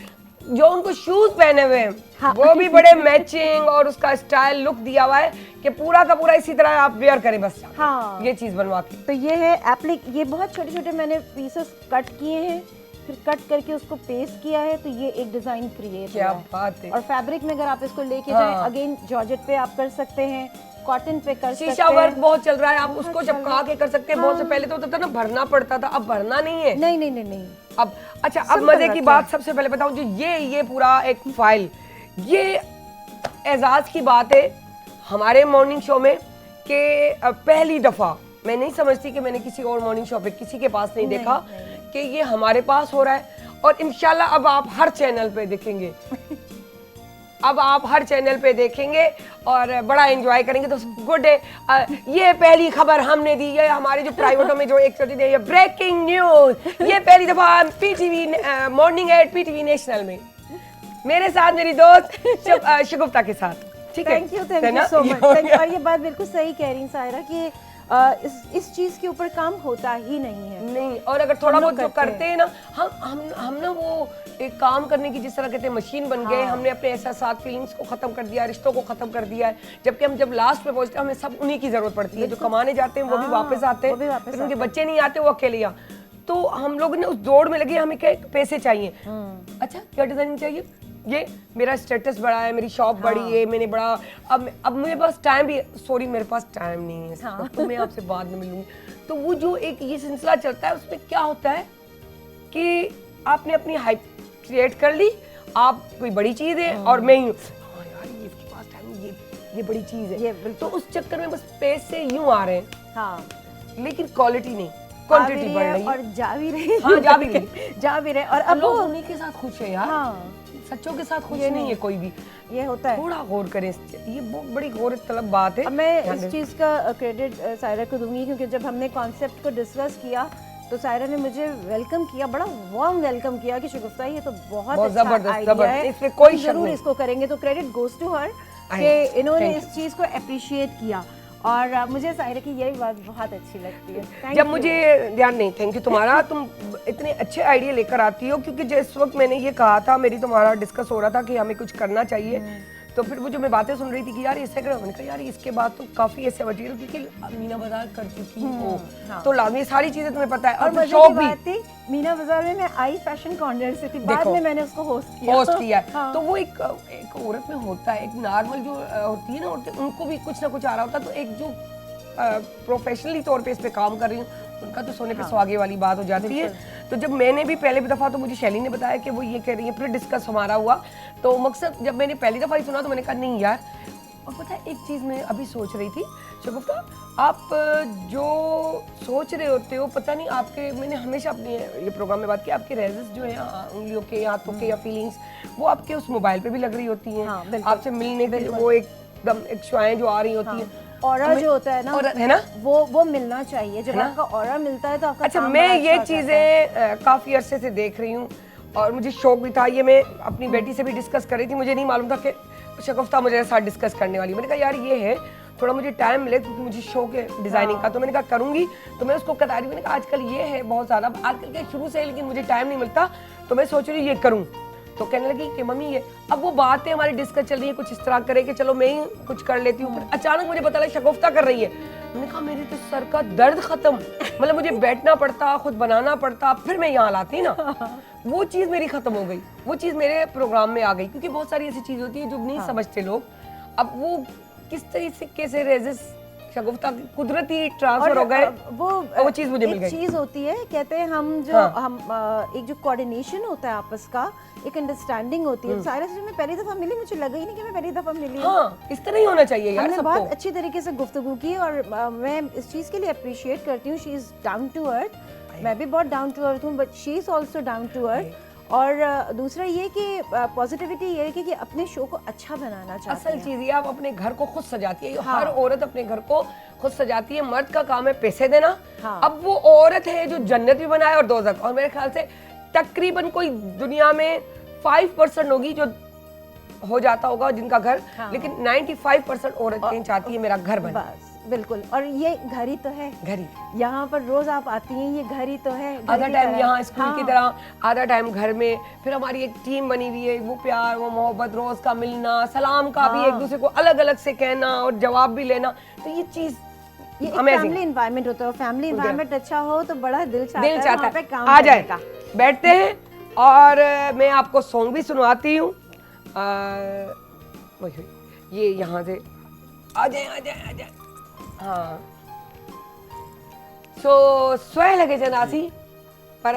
S2: जो उनको शूज पहने हुए हैं वो भी बड़े मैचिंग और उसका स्टाइल लुक दिया हुआ है कि पूरा का पूरा इसी तरह आप वेयर करें बस। हाँ, ये चीज बनवा के, तो
S4: ये है एप्लिक, ये बहुत छोटे छोटे मैंने पीसेस कट किए हैं, फिर कट करके उसको पेस्ट किया है, तो ये एक डिजाइन क्रिएट
S2: क्या बात है।
S4: और फैब्रिक में अगर आप इसको लेके जाएं, अगेन जॉर्जेट पे आप कर सकते हैं, कॉटन पे कर सकते हैं,
S2: शीशा वर्क बहुत चल रहा है, आप उसको चिपका के कर सकते हैं। बहुत से पहले तो होता था ना भरना पड़ता था, अब भरना नहीं है।
S4: नहीं
S2: अब अच्छा, अब मजे की बात सबसे पहले बताऊं, जो ये पूरा एक फाइल, ये एजाज की बात है हमारे मॉर्निंग शो में कि पहली दफा मैं नहीं समझती कि मैंने किसी और मॉर्निंग शो पे किसी के पास नहीं देखा कि ये हमारे पास हो रहा है, और इंशाल्लाह अब आप हर चैनल पे देखेंगे अब आप हर चैनल पे देखेंगे और बड़ा एंजॉय करेंगे। तो गुड है, ये पहली खबर हमने दी है, हमारे जो प्राइवेटों में जो एक चलती थी, ये ब्रेकिंग न्यूज, ये पहली दफा PTV morning at PTV national में मेरे साथ मेरी दोस्त शगुफ्ता के साथ। ठीक है,
S4: थैंक यू सो मच। और ये बात बिल्कुल सही कह रही हैं सायरा कि इस चीज के ऊपर काम होता ही नहीं है।
S2: नहीं, और अगर थोड़ा बहुत जो करते हैं ना, हम ना वो एक काम करने की जिस तरह कहते हैं मशीन बन गए, हमने अपने एहसास फीलिंग्स को खत्म कर दिया, रिश्तों को खत्म कर दिया है, जबकि हम जब लास्ट पे पहुंचते हैं हमें सब उन्हीं की जरूरत पड़ती है, जो कमाने जाते हैं वो भी वापस आते हैं, फिर उनके बच्चे नहीं आते, वो अकेले आ, तो हम लोग ने उस दौड़ में लगे, हमें क्या पैसे चाहिए। अच्छा, क्या डिजाइनिंग चाहिए, ये मेरा स्टेटस बढ़ा है, मेरी शॉप बढ़ी है, मैंने बड़ा, अब मेरे पास टाइम भी, सॉरी मेरे पास टाइम नहीं है, तो मैं आपसे बाद में मिलूंगी। तो वो जो एक ये सिलसिला चलता है, उसमें क्या होता है कि आपने अपनी हाइप क्रिएट कर ली, आप कोई बड़ी चीज है और मैं यूं, हाँ यार ये इसके पास टाइम, ये बड़ी चीज है, तो उस चक्कर में बस पैसे यूं आ रहे हैं, हाँ, लेकिन क्वालिटी नहीं, क्वांटिटी बढ़ रही है और
S4: जा भी रही,
S2: हाँ जा भी रहे, और अब
S4: लोग
S2: उन्हीं के साथ खुश है यार, हाँ, सच्चों के साथ खुश नहीं है कोई भी,
S4: ये होता है।
S2: थोड़ा गौर करें, ये बहुत बड़ी गौर तलब बात है।
S4: अब मैं इस चीज का क्रेडिट सायरा को दूंगी, क्योंकि जब हमने कॉन्सेप्ट को डिस्कस किया तो सायरा ने मुझे वेलकम किया, बड़ा वार्म वेलकम किया कि शगुफ्ता ये तो बहुत अच्छा आइडिया है,
S2: इसमें कोई
S4: जरूर इसको करेंगे, तो क्रेडिट गोज टू हर कि इन्होंने इस चीज को अप्रिशिएट किया। और मुझे साहिरा की यही बात बहुत अच्छी लगती है। Thank
S2: जब
S4: you.
S2: मुझे ध्यान नहीं, थैंक यू तुम्हारा, तुम इतने अच्छे आइडिया लेकर आती हो, क्योंकि जिस वक्त मैंने ये कहा था, मेरी तुम्हारा डिस्कस हो रहा था कि हमें कुछ करना चाहिए, तो फिर वो जो मैं बातें सुन रही थी कि यार इससे करो, मैंने कहा यार इसके बाद तो काफी ऐसे मटेरियल, क्योंकि मीना बाजार कर चुकी हो तो लाजमी सारी चीजें तुम्हें पता है। और
S4: मजे
S2: शौक
S4: की
S2: भी
S4: बात थी, मीना बाजार में मैं आई फैशन कॉर्नर से थी, बाद में मैंने उसको होस्ट किया।
S2: हाँ। तो वो एक औरत में होता है, एक नॉर्मल जो होती है ना औरतें, उनको भी कुछ ना कुछ आ रहा होता है, तो एक जो प्रोफेशनली तौर पे इस पे काम कर रही हूँ, उनका तो सोने पे सुहागे वाली बात हो जाती है। तो जब मैंने भी पहले दफ़ा, तो मुझे शैली ने बताया कि वो ये कह रही है, फिर डिस्कस हमारा हुआ, तो मकसद जब मैंने पहली दफ़ा ही सुना तो मैंने कहा नहीं यार। और पता है एक चीज़ मैं अभी सोच रही थी शगुफ्ता, आप जो सोच रहे होते हो, पता नहीं आपके, मैंने हमेशा अपने ये प्रोग्राम में बात की, आपके रेजेस जो है उंगलियों के, हाथों के या फीलिंग्स, वो आपके उस मोबाइल पे भी लग रही होती हैं। आपसे मिलने के वो एकदम एक शुआएं जो आ रही होती हैं,
S4: ऑरा जो होता है ना, वो मिलना चाहिए। जब आपका ऑरा मिलता है तो आपका
S2: अच्छा, मैं ये चीजें काफी अरसे से देख रही हूँ और मुझे शौक भी था, ये मैं अपनी बेटी से भी डिस्कस कर रही थी, मुझे नहीं मालूम था कि शगुफ्ता मुझे साथ डिस्कस करने वाली। मैंने कहा यार ये है, थोड़ा मुझे टाइम मिले, क्योंकि मुझे शौक है डिजाइनिंग का, तो मैंने कहा करूंगी। तो मैं उसको बता रही, मैंने कहा आजकल ये है बहुत ज्यादा, आजकल के शुरू से, लेकिन मुझे टाइम नहीं मिलता, तो मैं सोच रही हूँ ये करूँ। तो कहने लगी कि मम्मी ये, अब वो बातें हमारी डिस्कस चल रही है कुछ इस तरह करे कि चलो मैं ही कुछ कर लेती हूँ। फिर अचानक मुझे पता लगा शगुफ्ता कर रही है। मैंने कहा मेरे तो सर का दर्द खत्म, मतलब मुझे बैठना पड़ता, खुद बनाना पड़ता, फिर मैं यहाँ लाती ना, वो चीज़ मेरी खत्म हो गई, वो चीज़ मेरे प्रोग्राम में आ गई। क्योंकि बहुत सारी ऐसी चीज़ होती है जो नहीं समझते लोग। अब वो किस तरीके से रेजिस शगुफ्ता कुदरती ट्रांसफर हो गए, वो चीज मुझे मिल गई।
S4: चीज होती है, कहते हैं हम जो एक जो कोऑर्डिनेशन होता है आपस का, एक अंडरस्टैंडिंग होती है। साहिरा से मैं पहली दफा मिली, मुझे लगा ही नहीं कि मैं पहली दफा मिली।
S2: हाँ, इस तरह ही होना चाहिए यार सबको।
S4: बहुत अच्छी तरीके से गुफ्तगू की और मैं इस चीज के लिए अप्रिशिएट करती हूँ। She is down to earth, मैं भी बहुत डाउन टू अर्थ हूँ, but she is also down to earth. और दूसरा ये कि पॉजिटिविटी ये है कि अपने शो को अच्छा बनाना चाहती है।
S2: असल चीज़ ये, आप अपने घर को खुद सजाती है। हर औरत अपने घर को खुद सजाती है, मर्द का काम है पैसे देना। अब वो औरत है जो जन्नत भी बनाए और दोज़ख। और मेरे ख्याल से तकरीबन कोई दुनिया में 5% होगी जो हो जाता होगा जिनका घर, लेकिन 95% औरतें चाहती है मेरा घर बने।
S4: बिल्कुल, और ये घर ही तो है,
S2: घर ही।
S4: यहाँ पर रोज आप आती हैं, ये घर ही तो है।
S2: आधा टाइम यहाँ स्कूल की तरह, आधा टाइम घर में। फिर हमारी एक टीम बनी हुई है, वो प्यार, वो मोहब्बत, रोज का मिलना, सलाम का भी एक दूसरे को अलग अलग से कहना और जवाब भी लेना। तो ये चीज,
S4: ये फैमिली एनवायरनमेंट होता है। फैमिली एनवायरनमेंट अच्छा हो तो बड़ा दिल चाहता है
S2: आ जाए। बैठते हैं और मैं आपको सॉन्ग भी सुनवाती हूँ। ये यहाँ से आ जाए। हाँ, स्वय लगे जनासी पर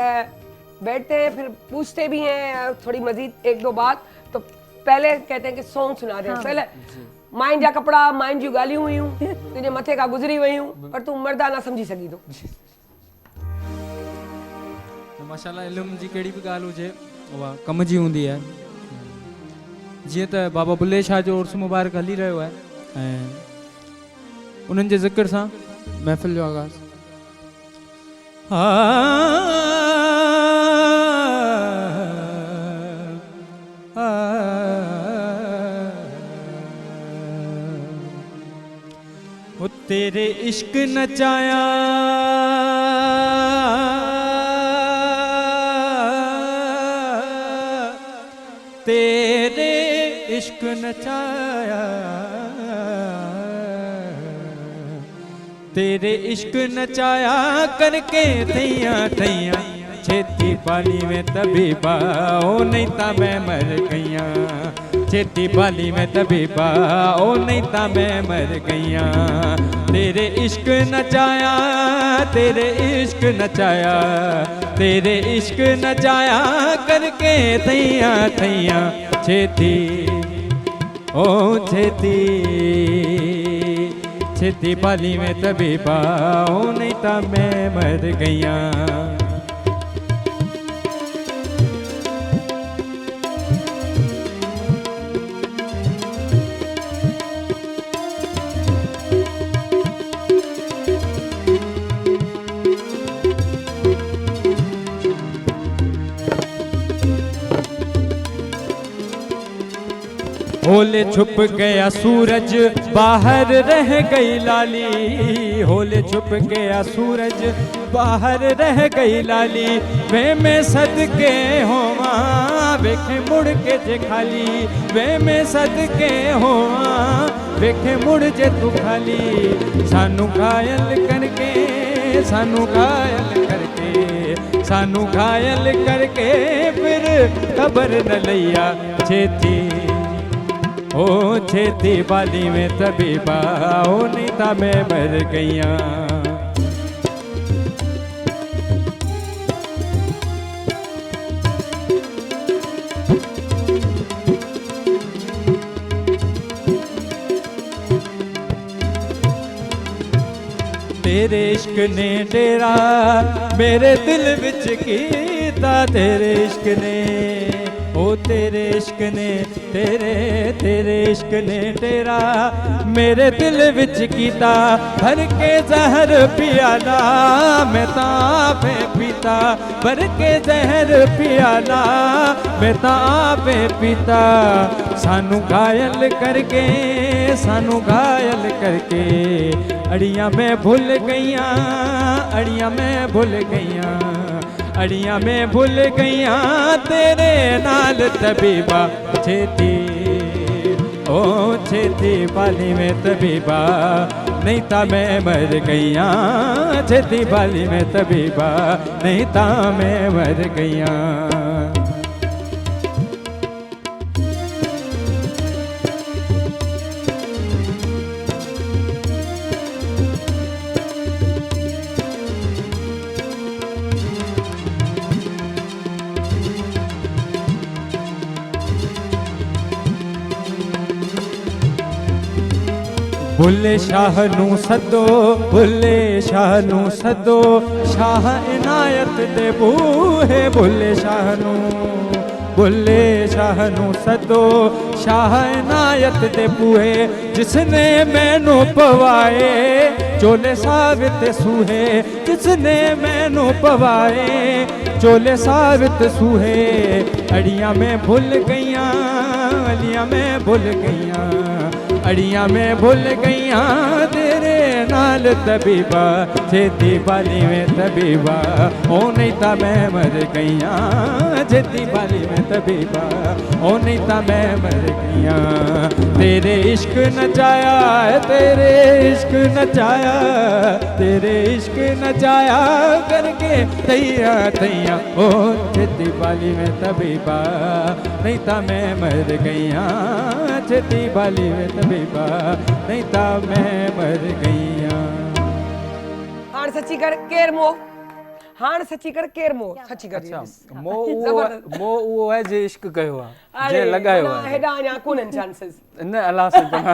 S2: बैठते हैं, फिर पूछते भी हैं थोड़ी मजीद एक दो बात। तो पहले कहते हैं कि सॉन्ग सुना दें। पहले माइन जा कपड़ा, माइन जी गाली हुई हूँ, तुझे मथे का गुजरी हुई हूँ, पर तू मर्दा ना समझी सकी। तो
S5: माशाल्लाह इल्म जी कहिड़ी बि ॻाल्हि हुजे उहा कम जी हूंदी आहे। जीअं त बाबा बुल्ले शाह जो उर्स मुबारक हली रहियो आहे ऐं उन्हनि जे ज़िक्र सां महफ़िल जो आगाज़। वो तेरे इश्क नचाया, तेरे इश्क नचाया, तेरे इश्क नचाया करके थैया थैया, छेती पाली में तबीबा ओ नहीं ता मैं मर गईया, छेती पाली में तबीबा ओ नहीं ता मैं मर गईया। तेरे इश्क नचाया, तेरे इश्क नचाया, तेरे इश्क नचाया करके थैया थैया, छेती ओ छेती, छेती पाली में तबीबा ओ नहीं ता मैं मर गईया। होले छुप गया सूरज बाहर रह गई लाली, होले छुप गया सूरज बाहर रह गई लाली, वे मैं सदके होवा वेखे मुड़ के जे खाली, वे मैं सदके होवा वेखे मुड़ जे तू खाली, सानू घायल करके, सानू घायल करके, सानू घायल करके फिर खबर न लैया छेती, ओ छेती बाली में तबीबा, ओ नहीं ता मैं मर गईया। तेरे इश्क ने डेरा मेरे दिल विच कीता, तेरे इश्क ने, ओ तेरे इश्क ने, तेरे इश्क ने डेरा मेरे दिल विच कीता, भर के जहर पियाला मैं तापे पीता, भर के जहर पियाला मैं तापे पीता, सानू घायल करके, सानू घायल करके, अड़ियाँ मैं भूल गईया, अड़ियाँ मैं भूल गईया, अड़ियाँ मैं भूल गईया तेरे नाल तबीबा, छेती ओ छेती बाली में तबीबा, नहीं ता मैं मर गईया, छेती बाली में तबीबा, नहीं ता मैं मर गईया। बुल्ले शाह नू सदो, बुल्ले शाह नू सदो, शाह इनायत दे बूहे, बुल्ले शाह नू, बुल्ले शाह नू सदो, शाह इनायत दे बूहे, जिसने मैनू पवाए चोले साबित सूहे, जिसने मैनू पवाए चोले साबित सूहे, अड़ियाँ में भूल गईया, अड़ियाँ में भूल गईया, अड़ियाँ में भूल गईया तेरे नाल तबीबा, छेती बाली में तबीबा, ओ नहीं ता मैं मर गईया, छेती बाली में तबीबा, ओ नहीं ता मैं मर गईया, तेरे इश्क नचाया, तेरे इश्क नचाया, तेरे इश्क नचाया करके तैया तैया, ओ छेती बाली में तबीबा, नहीं ता मैं मर गईया, छेती बाली में तबीबा, नहीं ता मैं मर गईया।
S2: हाण सच्ची कर केर मो, हाण सच्ची कर केर मो, सच्ची कर।
S6: अच्छा मो वो है जे इश्क कयो आ, जे लगायो आ,
S2: हेडा अञा कोन्हनि चांसेस
S6: न अल्लाह से बना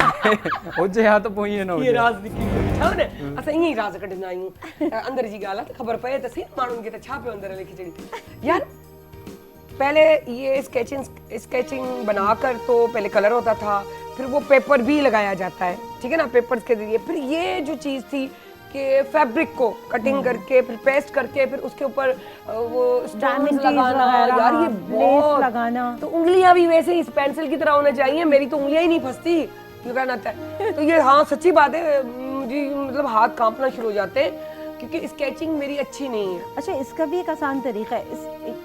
S6: हुजे हा त पोइ ईअं न
S2: ये
S6: हुजे।
S2: राज निकली छा न असां ईअं ई राज कढंदा आहियूं, अंदर जी ॻाल्हि आहे त ख़बर पए त सही माण्हुनि खे त छा पियो अंदर हले खिचड़ी। यार पहले ये स्केचिंग बनाकर तो पहले कलर होता था, फिर वो पेपर भी लगाया जाता है, ठीक है ना, पेपर्स के जरिए, फिर ये जो चीज़ थी कि फैब्रिक को कटिंग करके फिर पेस्ट करके फिर उसके ऊपर वो स्टैम्प्स लगाना, यार ये बहुत लगाना, तो उंगलियां भी वैसे ही इस पेंसिल की तरह होना चाहिए, मेरी तो उंगलियां ही नहीं फंसती लगाना था। तो ये हाँ सच्ची बात है, मुझे मतलब हाथ कांपना शुरू हो जाते हैं क्योंकि स्केचिंग मेरी अच्छी नहीं है।
S4: अच्छा इसका भी एक आसान तरीका है,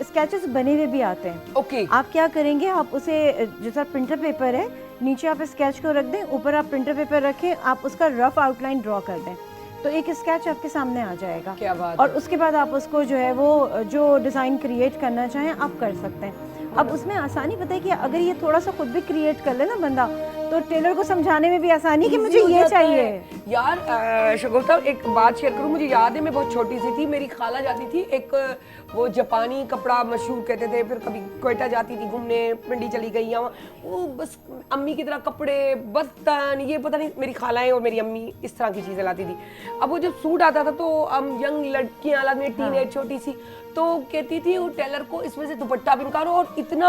S4: स्केचेस बने हुए भी आते हैं।
S2: ओके
S4: आप क्या करेंगे, आप उसे जैसा प्रिंटर पेपर है नीचे आप स्केच को रख दें, ऊपर आप प्रिंटर पेपर रखें, आप उसका रफ आउटलाइन ड्रॉ कर दें तो एक स्केच आपके सामने आ जाएगा।
S2: क्या बात
S4: और उसके बाद आप उसको जो है वो जो डिज़ाइन क्रिएट करना चाहें आप कर सकते हैं। अब उसमें आसानी पता है कि अगर ये थोड़ा सा खुद भी क्रिएट कर ले ना बंदा, तो टेलर को समझाने में भी आसानी कि मुझे ये चाहिए।
S2: यार शगुफ्ता एक बात शेयर करूं, मुझे याद है मैं बहुत छोटी सी थी, मेरी खाला जाती थी एक वो जापानी कपड़ा मशहूर कहते थे, फिर कभी क्वेटा जाती थी घूमने, पिंडी चली गई या वो बस अम्मी की तरह कपड़े बर्तन ये पता नहीं, मेरी खालाएं और मेरी अम्मी इस तरह की चीज़ें लाती थी। अब वो जब सूट आता था तो हम यंग लड़कियाँ में टीनेज छोटी सी तो कहती थी वो टेलर को इसमें से दुपट्टा भी निकालो, और इतना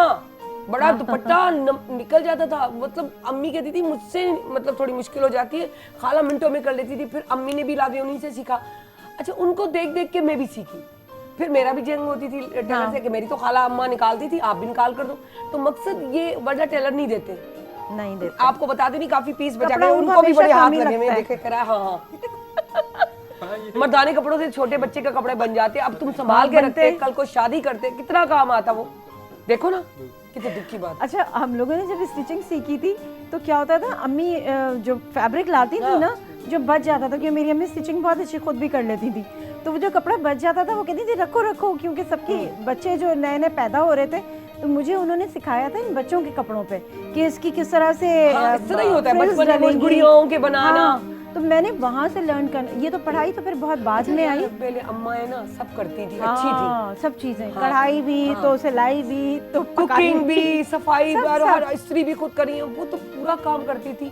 S2: बड़ा दुपट्टा निकल जाता था। मतलब अम्मी कहती थी मुझसे मतलब थोड़ी मुश्किल हो जाती है, खाला मिनटों में कर लेती थी, फिर अम्मी ने भी लादी उन्हीं से सीखा। अच्छा उनको देख देख के मैं भी सीखी, फिर मेरा भी जंग होती थी टेलर से कि मेरी तो खाला अम्मा निकालती थी, आप भी निकाल कर दो। तो मकसद ये वजह टेलर नहीं देते,
S4: नहीं देते।
S2: आपको बता दूं नहीं, काफी पीस बचा
S4: कपड़ा
S2: गए,
S4: उनको
S2: उनको भी बड़े
S4: हमेशा
S2: हाथ
S4: काम ही
S2: लगे हुए
S4: लगता है।
S2: देखे करा। हाँ मर्दानी कपड़ों से छोटे बच्चे का कपड़े बन जाते, अब तुम संभाल के रखते, कल को शादी करते, कितना काम आता वो, देखो ना कितनी दुख की बात।
S4: अच्छा, हम लोगों ने जब स्टिचिंग सीखी थी तो क्या होता था, अम्मी जो फैब्रिक लाती थी ना, जो बच जाता था, क्योंकि मेरी अम्मी स्टिचिंग बहुत अच्छी खुद भी कर लेती थी, तो वो जो कपड़ा बच जाता था वो कहती थी रखो रखो, क्योंकि सबके बच्चे जो नए नए पैदा हो रहे थे, तो मुझे उन्होंने सिखाया था इन बच्चों के कपड़ों पे कि इसकी किस तरह से
S2: इस तरह ही होता है
S4: frills
S2: बचपन में
S4: डलेंगी।
S2: गुड़ियों के बनाना।
S4: हाँ, तो मैंने वहाँ से लर्न करना, ये तो पढ़ाई तो फिर बहुत बाद में आई।
S2: पहले अम्मा है ना सब करती थी, अच्छी थी,
S4: हाँ, सब चीजें, कढ़ाई भी तो सिलाई भी तो
S2: कुकिंग भी, सफाई
S4: सब,
S2: और
S4: सब।
S2: हर स्त्री भी खुद करी है, वो तो पूरा काम करती थी।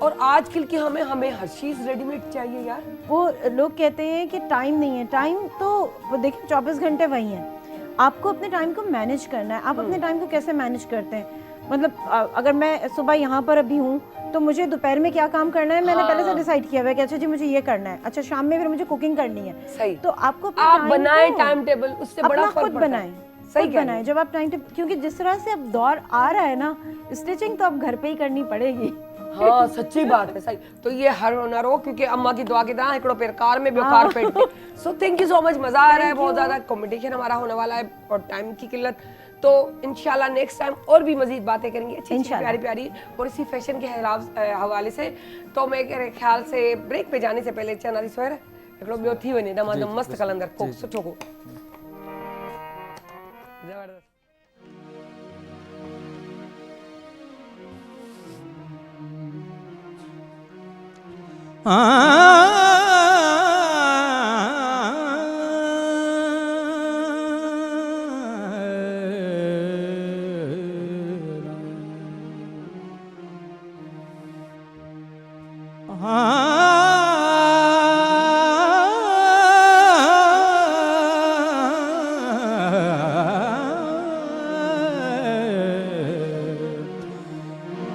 S2: और आजकल की हमें हर चीज रेडीमेड चाहिए यार।
S4: वो लोग कहते हैं कि टाइम नहीं है, टाइम तो वो देखिए 24 घंटे वही हैं, आपको अपने टाइम को मैनेज करना है। आप अपने टाइम को कैसे मैनेज करते हैं, मतलब अगर मैं सुबह यहाँ पर अभी हूँ तो मुझे दोपहर में क्या काम करना है, मैंने पहले से डिसाइड किया हुआ है कि अच्छा जी मुझे ये करना है, अच्छा शाम में फिर मुझे कुकिंग करनी है।
S2: सही।
S4: तो आपको अपने
S2: आप
S4: time
S2: बनाएं
S4: को
S2: टाइम टेबल, उससे बड़ा
S4: अपना
S2: फर्क
S4: खुद
S2: पड़ता
S4: बनाएं,
S2: है। सही
S4: खुद
S2: कह रही
S4: बनाएं। जब आप टाइम टेबल, क्योंकि जिस तरह से अब दौर आ रहा है ना, स्टिचिंग तो अब घर पे ही करनी पड़ेगी।
S2: हाँ सच्ची बात है, सही। तो ये हर हुनर हो, क्योंकि अम्मा की दुआ के दां एकड़ो पेर कार में बेकार पेट। So thank you so much, मजा आ रहा है बहुत ज्यादा। कंपटीशन हमारा होने वाला है और टाइम की किल्लत, तो इंशाल्लाह नेक्स्ट टाइम और भी मजीद बातें करेंगे अच्छी प्यारी प्यारी और इसी फैशन के हवाले से। तो मेरे ख्याल से ब्रेक पे जाने से पहले चना दी सोयर एकड़ो बियो थी वने दम मस्त कलंदर को सुठो को जबरदस्त।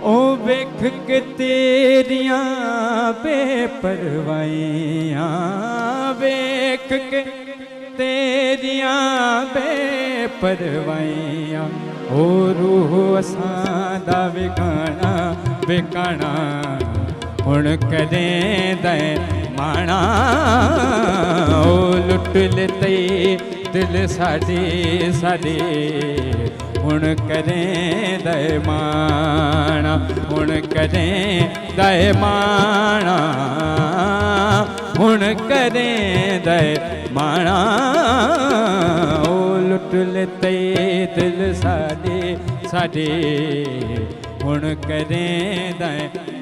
S5: ओ वेख के तेरियां बेपरवाइयां, वेख के तेरियां बेपरवाइयां, ओ रूह असां दा विकाना विकाना, हुण कदें दे माणा, ओ लुट लते दिल साडे साडे, हुण करें दे माणा, हुण करें दे माणा, हुण करें दे माणा, ओ लुट लेते दिल साडे साडे, हुण करें दे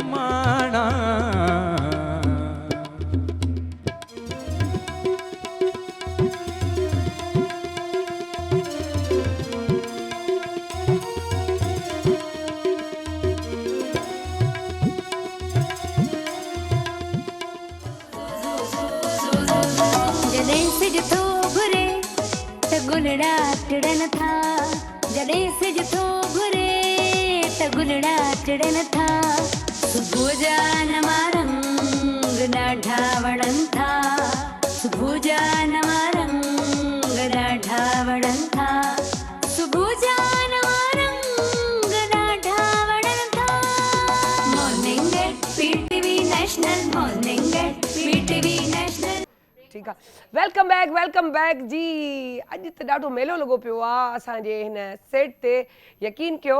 S5: माणा।
S1: जॾहिं सिज थो घुरे त गुलड़ा टिड़न था, जॾहिं सिज थो घुरे त गुलड़ा टिड़न था, सुबुह जा नवां रंग ॾाढा वणनि था, सुबुह जा नवां रंग ॾाढा वणनि था, सुबुह जा नवां रंग ॾाढा वणनि था। Morning at PTV national, morning at PTV national.
S2: ठीक है, वेलकम बैक जी। अॼु त ॾाढो मेलो लॻो पियो आहे असांजे हिन सेट ते। यकीन कयो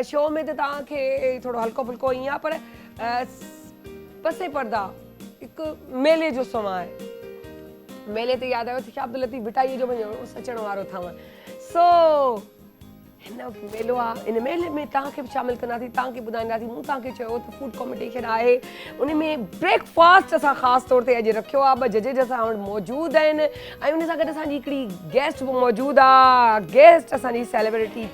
S2: शो में त तव्हांखे थोरो हल्को फुल्को ईअं आहे, पर पसे पर्दा हिकु मेले जो समां आहे। मेले ते यादि आयो शाह अब्दुल लतीफ़ भिटाईअ जो उस अचण वारो अथव। सो हिन मेलो आहे, इन मेले में तव्हांखे बि शामिलु कंदासीं, तव्हांखे ॿुधाईंदासीं। मूं तव्हांखे चयो त फूड कॉम्पिटिशन आहे, उन में ब्रेकफास्ट असां ख़ासि तौर ते अॼु रखियो आहे। 2 जजेज असां वटि मौजूदु आहिनि ऐं उन सां गॾु असांजी हिकिड़ी गेस्ट बि मौजूदु आहे। गेस्ट असांजी सेलिब्रिटी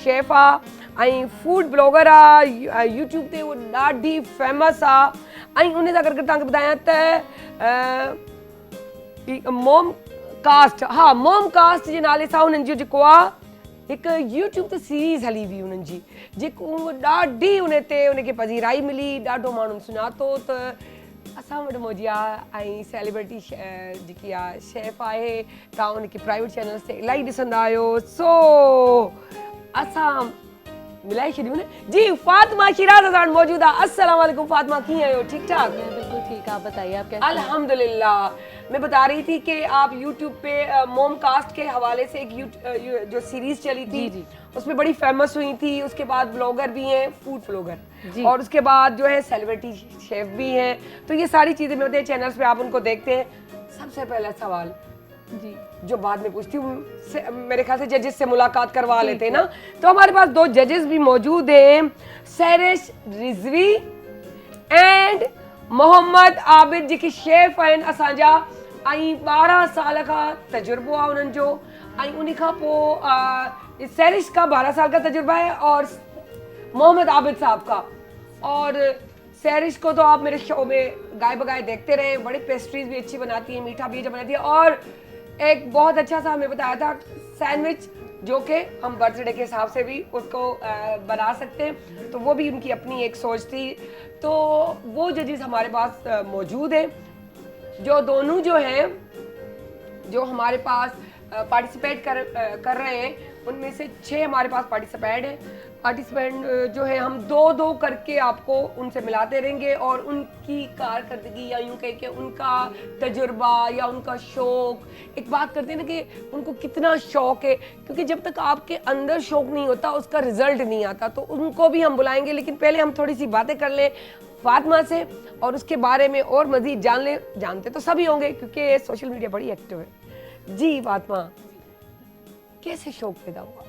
S2: शेफ आहे ऐं फूड ब्लॉगर आहे, यूट्यूब ते उहा ॾाढी फेमस आहे। ऐं उन सां गॾु तव्हांखे ॿुधायां त मोम कास्ट, हा मोम कास्ट जे नाले सां उन्हनि जो जेको आहे हिकु यूट्यूब ते सीरीज़ हली हुई उन्हनि जी, जेको ॾाढी उन ते उनखे पज़ीराई मिली, ॾाढो माण्हुनि सुञातो। त असां वटि मौजूदु आहे ऐं सेलिब्रिटी जेकी आहे शेफ आहे, तव्हां उनखे प्राइवेट चैनल्स ते इलाही ॾिसंदा आहियो। सो असां मिलाई शेड्यूल ने जी। फातिमा शिराज अजान मौजूदा। अस्सलाम वालेकुम फातिमा, की है हो? ठीक ठाक?
S7: मैं बिल्कुल ठीक। आप बताइए आप कैसे हैं?
S2: अल्हम्दुलिल्लाह। मैं बता रही थी कि आप YouTube पे मोम कास्ट के हवाले से एक जो सीरीज चली थी उसमें बड़ी फेमस हुई थी। उसके बाद ब्लॉगर भी हैं, फूड ब्लॉगर, और उसके बाद जो है सेलिब्रिटी शेफ भी हैं। तो ये सारी चीज़ें मेरे चैनल्स पे आप उनको देखते हैं। सबसे पहला सवाल
S7: जी
S2: जो बाद में पूछती हूँ, मेरे ख्याल से जजेस से मुलाकात करवा लेते हैं ना, तो हमारे पास 2 जजेस भी मौजूद हैं, Sairish Rizvi and Mohammad Abid JK chef आहिनि असांजा। ऐं 12 साल का तजुर्बो आहे उन्हनि जो, ऐं उन खां पोइ सैरिश का 12 साल का तजुर्बा है और मोहम्मद आबिद साहब का। और सैरिश को तो आप मेरे शो में गाय बगाए देखते रहे, बड़ी पेस्ट्रीज भी अच्छी बनाती है, मीठा भी अच्छा बनाती है, और एक बहुत अच्छा सा हमें बताया था सैंडविच जो कि हम बर्थडे के हिसाब से भी उसको बना सकते हैं। तो वो भी उनकी अपनी एक सोच थी। तो वो जजेस हमारे पास मौजूद हैं, जो दोनों जो हैं जो हमारे पास पार्टिसिपेट कर रहे हैं, उनमें से 6 हमारे पास पार्टिसिपेंट जो है हम 2-2 करके आपको उनसे मिलाते रहेंगे, और उनकी कारकर्दगी या यूं कह के उनका तजुर्बा या उनका शौक, एक बात करते हैं ना कि उनको कितना शौक है, क्योंकि जब तक आपके अंदर शौक नहीं होता उसका रिजल्ट नहीं आता। तो उनको भी हम बुलाएंगे, लेकिन पहले हम थोड़ी सी बातें कर लें फातिमा से, और उसके बारे में और मजीद जानते तो सभी होंगे क्योंकि सोशल मीडिया बड़ी एक्टिव है। जी फातिमा, कैसे शौक पैदा हुआ?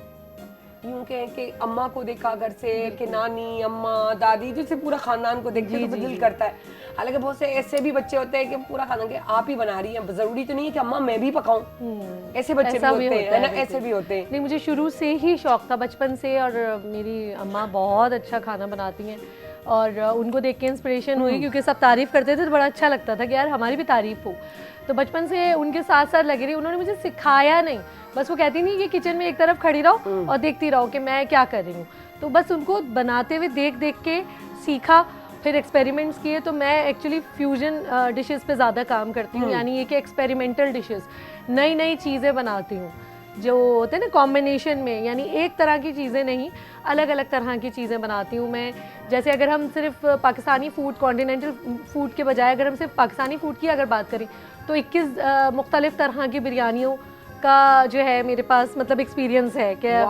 S2: यूं कहें कि अम्मा को देखा घर से कि नानी, अम्मा, दादी, जिससे पूरा खानदान को देखते तो दिल करता है। हालांकि बहुत से ऐसे भी बच्चे होते हैं कि पूरा खानदान के आप ही बना रही हैं, जरूरी तो नहीं है कि अम्मा मैं भी पकाऊं, ऐसे बच्चे भी होते हैं, है ना? ऐसे भी होते हैं।
S7: नहीं, मुझे शुरू से ही शौक था, बचपन से, और मेरी अम्मा बहुत अच्छा खाना बनाती हैं और उनको देख के इंस्पिरेशन हुई, क्योंकि सब तारीफ़ करते थे तो बड़ा अच्छा लगता था कि यार हमारी भी तारीफ़ हो। तो बचपन से उनके साथ साथ लगी रही। उन्होंने मुझे सिखाया नहीं, बस वो कहती नहीं कि किचन में एक तरफ खड़ी रहो और देखती रहो कि मैं क्या कर रही हूँ। तो बस उनको बनाते हुए देख देख के सीखा, फिर एक्सपेरिमेंट्स किए। तो मैं एक्चुअली फ्यूजन डिशेस पे ज़्यादा काम करती हूँ, यानी ये कि एक्सपेरिमेंटल डिशेस, नई नई चीज़ें बनाती हूँ जो होते हैं ना कॉम्बिनेशन में, यानी एक तरह की चीज़ें नहीं, अलग अलग तरह की चीज़ें बनाती हूँ मैं। जैसे अगर हम सिर्फ पाकिस्तानी फूड, कॉन्टिनेंटल फूड के बजाय अगर हम सिर्फ पाकिस्तानी फूड की अगर बात करें तो 21 मुख्तलिफ तरह की बिरयानियों का जो है मेरे पास मतलब एक्सपीरियंस है क्या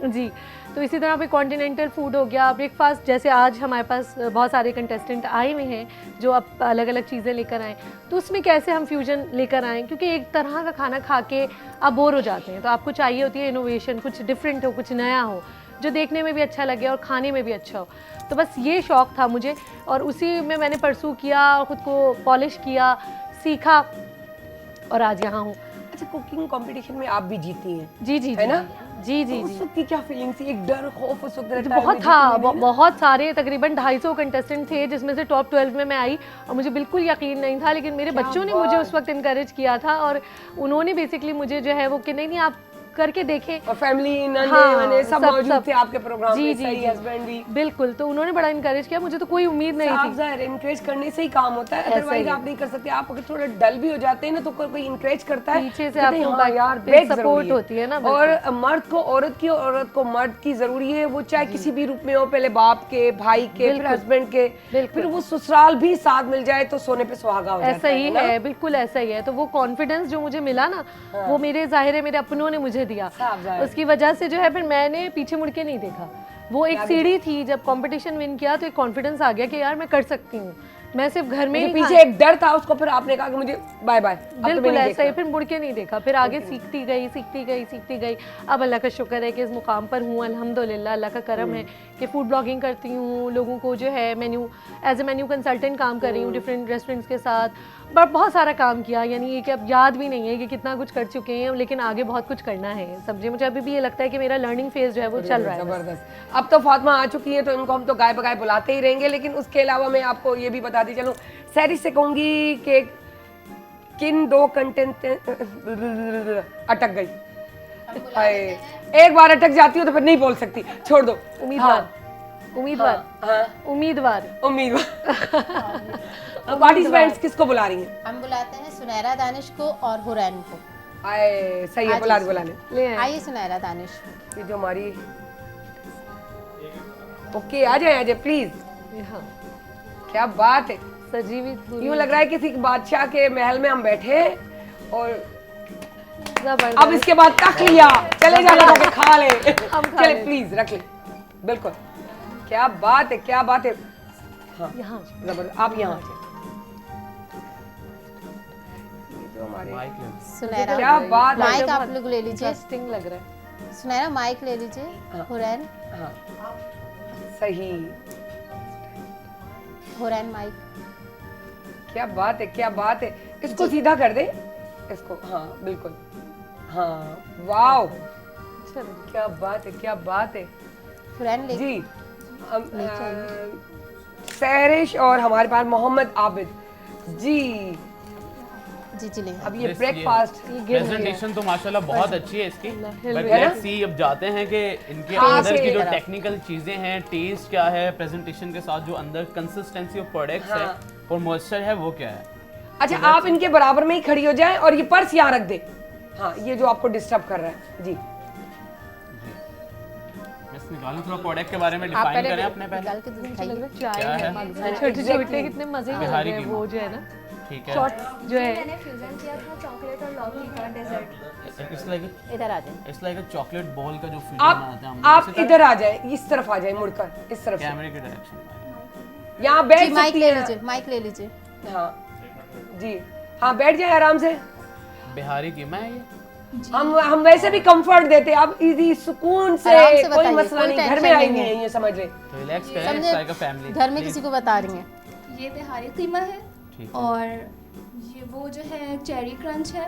S7: जी। तो इसी तरह पे कॉन्टिनेंटल फूड हो गया, ब्रेकफास्ट, जैसे आज हमारे पास बहुत सारे कंटेस्टेंट आए हुए हैं जो अब अलग अलग चीज़ें लेकर आएँ, तो उसमें कैसे हम फ्यूजन लेकर आएँ, क्योंकि एक तरह का खाना खा के आप बोर हो जाते हैं। तो आपको चाहिए होती है इनोवेशन, कुछ डिफरेंट हो, कुछ नया हो, जो देखने में भी अच्छा लगे और खाने में भी अच्छा हो। तो बस ये शौक़ था मुझे, और उसी में मैंने परसू किया, ख़ुद को पॉलिश किया, सीखा, और आज यहाँ हूँ।
S2: अच्छा, कुकिंग कंपटीशन में आप भी जीती हैं?
S7: जी जी,
S2: है ना?
S7: जी जी।
S2: उस वक्त की क्या फीलिंग थी? एक डर, खौफ उस वक्त रहता
S7: बहुत था, बहुत सारे, तकरीबन 250 कंटेस्टेंट थे जिसमें से टॉप 12 में मैं आई, और मुझे बिल्कुल यकीन नहीं था, लेकिन मेरे बच्चों ने मुझे उस वक्त इनकरेज किया था, और उन्होंने बेसिकली मुझे जो है वो कि नहीं आप करके देखें,
S2: और फैमिली सब मौजूद थे आपके प्रोग्राम में, सही, हस्बैंड भी
S7: बिल्कुल। तो उन्होंने बड़ा इनकरेज किया, मुझे तो कोई उम्मीद नहीं थी।
S2: ज़ाहिर इनकरेज करने से ही काम होता है, अदरवाइज आप नहीं कर सकते। आप अगर थोड़ा डल भी हो जाते हैं ना तो कोई इनकरेज करता है,
S7: पीछे से आपको
S2: यार
S7: सपोर्ट होती है ना।
S2: और मर्द को औरत की, औरत को मर्द की जरूरी है, वो चाहे किसी भी रूप में हो, पहले बाप के, भाई के, फिर हस्बैंड के, फिर वो ससुराल भी साथ मिल जाए तो सोने पे सुहागा हो जाता है।
S7: ऐसा ही है, बिल्कुल ऐसा ही है। तो वो कॉन्फिडेंस जो मुझे मिला ना, वो मेरे जाहिर है मेरे अपनों ने मुझे दिया, उसकी वजह से जो है फिर मैंने पीछे मुड़ के नहीं देखा। वो एक सीढ़ी थी, जब कंपटीशन विन किया तो एक कॉन्फिडेंस आ गया कि यार मैं कर सकती हूँ। मैं सिर्फ घर में ही,
S2: पीछे एक डर था, उसको फिर आपने कहा कि मुझे बाय बाय,
S7: बिल्कुल ऐसा ही, फिर मुड़ के नहीं देखा, फिर आगे सीखती गई। अब अल्लाह का शुक्र है कि इस मुकाम पर हूँ, अल्हम्दुलिल्लाह, अल्लाह का करम है कि फूड ब्लॉगिंग करती हूँ, लोगों को जो है एज ए मेन्यू कंसल्टेंट काम कर रही हूँ डिफरेंट रेस्टोरेंट्स के साथ, बट बहुत सारा काम किया, यानी ये कि अब याद भी नहीं है कि कितना कुछ कर चुके हैं, लेकिन आगे बहुत कुछ करना है। समझे, मुझे अभी भी ये लगता है कि मेरा लर्निंग फेज जो है वो चल रहा है।
S2: जबरदस्त। अब तो फातिमा आ चुकी है तो इनको हम तो गाय बगाए बुलाते ही रहेंगे, लेकिन उसके अलावा मैं आपको ये भी बताती चलूँ, सैरिश से कहूँगी कि किन 2 कंटेंट अटक गई, एक बार अटक जाती हूँ तो फिर नहीं बोल सकती, छोड़ दो।
S7: उम्मीदवार
S2: पार्टिसिपेंट्स किसको बुला रही हैं?
S8: हम बुलाते हैं सुनैरा दानिश को और हुरैन को।
S2: आए, सही है, बुलाने
S8: आइए सुनैरा दानिश।
S2: ये जो हमारी ओके आ जाए प्लीज।
S7: हाँ
S2: क्या बात है,
S7: सजी हुई पूरी
S2: यूं लग रहा है किसी बादशाह के महल में हम बैठे हैं और
S7: जबरदस्त।
S2: अब इसके बाद तक लिया, चले जा लगा के खा ले।
S7: हम खा
S2: चले
S7: लें।
S2: प्लीज रख ले, बिल्कुल। क्या बात है, क्या बात है। हाँ
S7: यहाँ
S2: जबरदस्त, आप यहाँ आ जाए। ये जो हमारे
S8: सुनहरा
S2: क्या बात है।
S8: माइक आप लोग ले लीजिए।
S7: इंटरेस्टिंग लग रहा है।
S8: सुनहरा माइक ले लीजिए। हुरैन,
S2: हाँ सही,
S8: हुरैन माइक।
S2: क्या बात है, क्या बात है। इसको सीधा कर दे, इसको, हाँ बिल्कुल, हाँ वाओ, क्या बात है, क्या बात है
S8: हुरैन ले
S2: जी। सहरिश और हमारे पास मोहम्मद आबिद जी।
S8: जी जी ले।
S2: अब ये ब्रेकफास्ट
S9: प्रेजेंटेशन तो माशाल्लाह बहुत अच्छी है इसकी, बट लेट्स सी अब जाते हैं कि इनके
S2: हाँ,
S9: अंदर की
S2: से-
S9: जो टेक्निकल चीजें हैं, टेस्ट क्या है, प्रेजेंटेशन के साथ जो अंदर कंसिस्टेंसी ऑफ प्रोडक्ट्स है और मॉइस्चर है वो क्या है।
S2: अच्छा आप इनके बराबर में ही खड़ी हो जाए और ये पर्स यहाँ रख दे। हाँ ये जो आपको डिस्टर्ब कर रहा है जी।
S9: बस निकालो थोड़ा प्रोडक्ट के बारे में
S8: आप
S9: डिफाइन करें
S8: पहले
S9: अपने पहले।
S8: निकाल के तो दिखाइए।
S7: चाय
S9: क्या
S7: है
S9: है?
S7: छोटे छोटे कितने मजे के लग
S9: बिहारी
S7: रहे हैं
S9: की
S7: वो जो है ना
S9: ठीक है,
S7: शॉर्ट जो है।
S10: मैंने फ्यूजन किया था चॉकलेट और लौकी का डेजर्ट।
S8: इधर आ जाए।
S9: It's like a chocolate ball का जो फ्यूजन बनाते हैं हम
S2: आप इधर आ जाए, इस तरफ आ जाए, मुड़कर इस तरफ से।
S9: कैमरे के डायरेक्शन में।
S2: यहाँ
S8: जी
S2: बैठ
S8: माइक
S2: सकती
S8: ले
S2: हैं।
S8: लीजिए, माइक ले लीजिए।
S2: हाँ जी, हाँ बैठ जाए आराम से।
S9: बिहारी की मैं ये
S2: हम वैसे भी कंफर्ट देते हैं, अब इजी सुकून से,
S8: आराम से
S2: कोई
S8: बताइए,
S2: मसला
S8: कोई
S2: नहीं, घर
S8: टेंशन
S2: में आई
S8: नहीं
S2: नहीं
S8: है।
S2: है, ये समझ ले।
S9: तो रिलैक्स करें, इट्स लाइक अ फैमिली।
S8: घर में किसी को बता रही हैं।
S10: ये बिहारी कीमा है
S9: ठीक है।
S10: और ये वो जो है चेरी क्रंच है,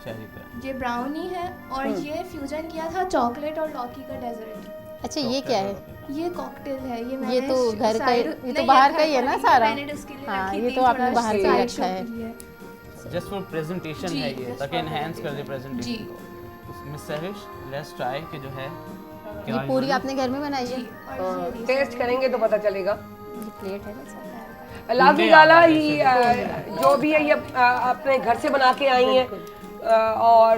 S9: चलिए करें।
S10: ये ब्राउनी है और ये फ्यूजन किया था चॉकलेट और लौकी का डेजर्ट।
S8: अच्छा ये क्या है?
S10: ये कॉकटेल है। ये
S8: ये
S10: मैंने
S8: तो घर का
S10: side-
S8: ये तो
S10: नहीं,
S8: बाहर
S10: घर
S8: का ही है
S10: का
S8: ना
S10: ही
S8: सारा।
S10: मैंने उसके लिए
S8: हाँ
S10: रखी
S8: ये
S10: थी,
S8: तो आपने
S10: थोड़ा
S8: बाहर
S10: side
S8: का ही रखा
S10: show
S8: है।
S10: के लिए।
S9: जस्ट फॉर प्रेजेंटेशन
S10: जी,
S9: है ये,
S10: just
S9: ताकि
S10: for
S9: एनहांस कर दे
S10: presentation।
S9: प्रेजेंटेशन को। उसमें सहरिश लेट्स ट्राई कि जो है क्या
S8: ये पूरी आपने घर में बनाई है?
S10: और ये
S2: टेस्ट करेंगे तो पता चलेगा।
S8: ये प्लेट है ना सब।
S2: लाजमी गाला ही जो भी है ये अपने घर से बना के आई हैं, और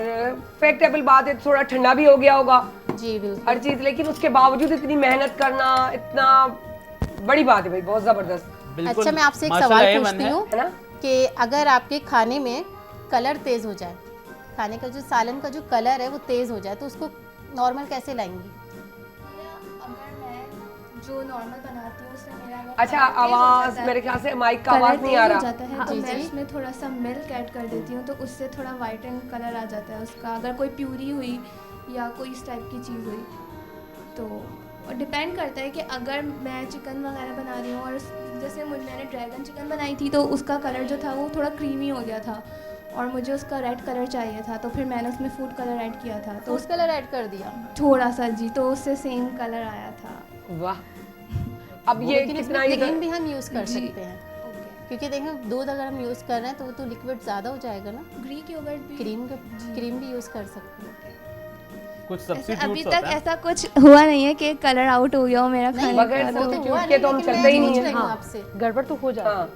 S2: फैक्टेबल बात है थोड़ा ठंडा भी हो गया होगा
S8: जी बिल्कुल।
S2: हर चीज, लेकिन उसके बावजूद इतनी मेहनत करना इतना बड़ी बात है भाई, बहुत जबरदस्त
S9: बिल्कुल।
S8: अच्छा मैं आपसे एक
S9: माशाल्लाह
S8: सवाल
S9: ये
S8: पूछती
S9: मन है।
S8: हूँ
S2: है ना।
S8: कि अगर आपके खाने में कलर तेज हो जाए, खाने का जो सालन का जो कलर है वो तेज हो जाए, तो उसको नॉर्मल कैसे लाएंगी?
S10: अगर मैं जो नॉर्मल बनाती हूँ उससे मेरा अगर
S2: अच्छा
S10: colour तेज हो
S2: आवाज
S10: जाता है-
S2: मेरे ख्याल से माइक का
S10: कलर
S2: आवाज नहीं
S10: तेज
S2: आ
S10: हो
S2: रहा।
S10: जाता है तो
S8: जी,
S10: मैं
S8: जी।
S10: उसमें थोड़ा सा मिल्क ऐड कर देती हूँ, तो उससे थोड़ा वाइट एंड कलर आ जाता है उसका। अगर कोई प्यूरी हुई या कोई इस टाइप की चीज़ हुई तो डिपेंड करता है कि अगर मैं चिकन वगैरह बना रही हूँ और जैसे मैंने ड्रैगन चिकन बनाई थी तो उसका कलर जो था वो थोड़ा क्रीमी हो गया था और मुझे उसका रेड कलर चाहिए था, तो फिर मैंने उसमें फूड कलर ऐड किया था, तो
S8: फूड कलर ऐड कर दिया।
S10: थोड़ा सा जी, तो उससे सेम कलर आया था।
S2: वाह, अब ये
S8: लेकिन
S2: कितना
S8: इसमें
S2: ये
S8: क्रीम भी हम यूज़ कर
S10: जी।
S8: सकते हैं, क्योंकि देखें दूध अगर हम यूज़ कर रहे हैं तो वो तो लिक्विड ज़्यादा हो जाएगा ना।
S10: ग्रीक योगर्ट भी
S8: क्रीम भी यूज़ कर सकते हैं।
S9: कुछ
S10: ऐसे अभी
S9: सब्स्टिट्यूट्स
S10: तक
S9: होता है।
S10: ऐसा कुछ हुआ नहीं है कि कलर आउट हो गया हो मेरा
S8: नहीं,
S10: खाने
S2: बगैर
S10: का।
S8: वो तो
S2: substitute
S8: हुआ
S2: के तो हम
S8: लेकिन
S2: चलते
S8: मैं
S2: ही नहीं
S8: पूछ
S2: है।
S8: रही हूँ
S7: हाँ।
S8: आपसे।
S7: गड़बड़ तो हो जाता है।
S2: हाँ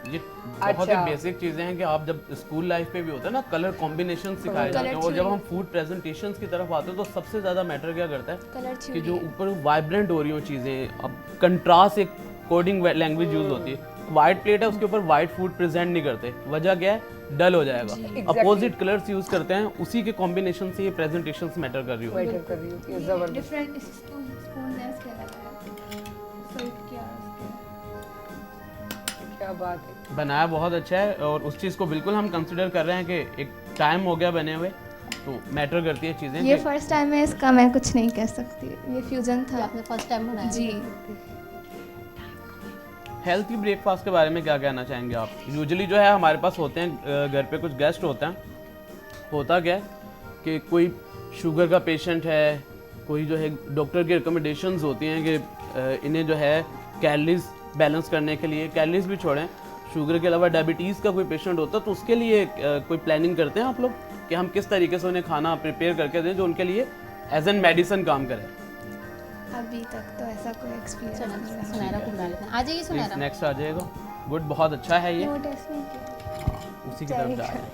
S9: ये बहुत ही
S2: अच्छा।
S9: बेसिक चीजें हैं कि आप जब स्कूल लाइफ पे भी होता है ना, कलर कॉम्बिनेशन सिखाए जाते हैं, और जब हम फूड प्रेजेंटेशंस की तरफ आते हैं तो सबसे ज्यादा मैटर क्या करता है
S10: कलर
S9: कि जो ऊपर वाइब्रेंट हो रही हो चीजें। अब कंट्रास्ट एक कोडिंग लैंग्वेज यूज होती है। वाइट प्लेट है उसके ऊपर वाइट फूड प्रेजेंट नहीं करते, वजह क्या है? डल हो जाएगा। अपोजिट कलर्स यूज करते हैं, उसी के कॉम्बिनेशन से ये प्रेजेंटेशंस मैटर कर रही होती है।
S2: मैटर कर रही होती है, जबरदस्त।
S10: डिफरेंट स्पून लेस क्या लगाया, सर्व किया उसके।
S2: क्या बात है।
S9: बनाया बहुत अच्छा है, और उस चीज़ को बिल्कुल हम कंसिडर कर रहे हैं कि एक टाइम हो गया बने हुए, तो मैटर करती है चीज़ें।
S10: ये फर्स्ट टाइम है इसका, मैं कुछ नहीं कह सकती, ये फ्यूजन
S8: ये
S10: था
S8: आपने फर्स्ट टाइम बनाया
S10: जी।
S9: हेल्थी ब्रेकफास्ट के बारे में क्या कहना चाहेंगे आप? यूजुअली जो है हमारे पास होते हैं घर पे कुछ गेस्ट होते हैं, होता क्या है कि कोई शुगर का पेशेंट है, कोई जो है डॉक्टर की रिकमेंडेशंस होती हैं कि इन्हें जो है कैलोरीज बैलेंस करने के लिए, कैलोरीज भी छोड़ें, शुगर के अलावा डायबिटीज़ का कोई पेशेंट होता है तो उसके लिए कोई प्लानिंग करते हैं आप लोग कि हम किस तरीके से उन्हें खाना प्रिपेयर करके दें जो उनके लिए एज एन मेडिसिन काम करे?
S10: अभी तक तो ऐसा कोई एक्सपीरियंस नहीं रहा।
S8: सुनहरा को बुला लेते हैं। आ जाइए
S9: प्लीज
S8: सुनहरा।
S9: नेक्स्ट आ जाएगा। गुड, बहुत अच्छा है ये,
S10: नो टेस्ट नहीं किया।
S9: उसी की तरफ जा रहे हैं।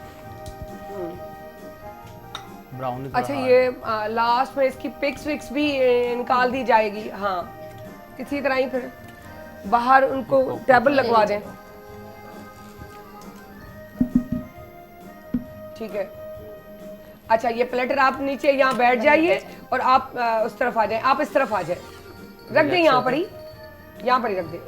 S9: ब्राउन।
S2: अच्छा ये लास्ट में इसकी पिक्स विक्स भी निकाल दी जाएगी। हाँ इसी तरह ही फिर बाहर उनको टेबल लगवा दें। ठीक है। अच्छा ये प्लेटर आप नीचे यहाँ बैठ जाइए और आप उस तरफ आ जाए, आप इस तरफ आ जाए, रख दें यहाँ पर ही, यहाँ पर ही रख दें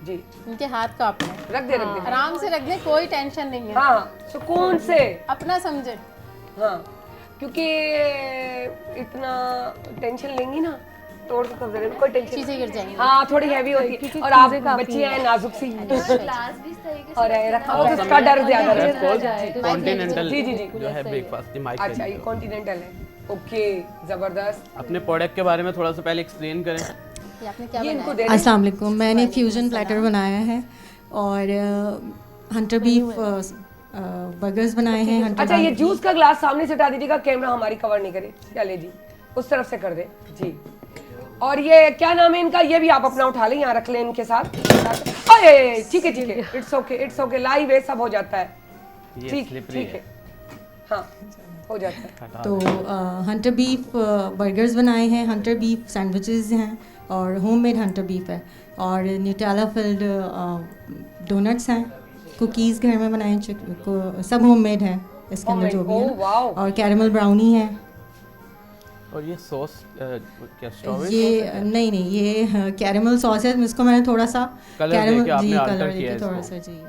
S2: जी।
S8: इनके हाथ कांप रहे हैं।
S2: रख दे रख दे,
S8: आराम से रख दे, कोई टेंशन नहीं है।
S2: हाँ सुकून से
S8: अपना समझे।
S2: हाँ क्योंकि इतना टेंशन लेंगी ना तोड़ के कब्जे कोई टेंशन,
S8: चीजें गिर जाएंगी।
S2: हाँ थोड़ी हैवी होती है और आप बच्ची हैं नाजुक सी और रखा हुआ उसका डर ज्यादा रहता है।
S9: कॉन्टिनेंटल
S2: जी जी जी
S9: जो है ब्रेकफास्ट माइक।
S2: अच्छा ये कॉन्टिनेंटल है। ओके जबरदस्त।
S9: अपने प्रोडक्ट के बारे में थोड़ा सा पहले एक्सप्लेन करें।
S2: ये इनको दे
S11: अस्सलाम वालेकुम, मैंने फ्यूजन प्लेटर बनाया है और हंटर बीफ बर्गर्स बनाए हैं।
S2: अच्छा ये जूस का ग्लास सामने से हटा दीजिएगा, कैमरा हमारी कवर नहीं करे। चले जी उस तरफ से कर दे जी। और ये क्या नाम है इनका, ये भी आप अपना उठा लें, यहाँ रख लें इनके साथ। ठीक है ठीक है, इट्स ओके लाइव है, सब हो जाता है। ठीक है हाँ हो जाता है।
S11: तो हंटर बीफ बर्गर्स बनाए हैं, हंटर बीफ सैंडविचेस हैं और होममेड हंटर बीफ है और न्यूटेला फिल्ड डोनट्स हैं, कुकीज़ घर में बनाए, सब होममेड हैं इसके अंदर जो भी है, और कैरेमल ब्राउनी है।
S9: और ये सॉस क्या स्ट्रॉबेरी?
S11: ये नहीं ये कैरेमल सॉस है, इसको मैंने थोड़ा सा कैरेमल जी कलर देके थोड़ा सा जी।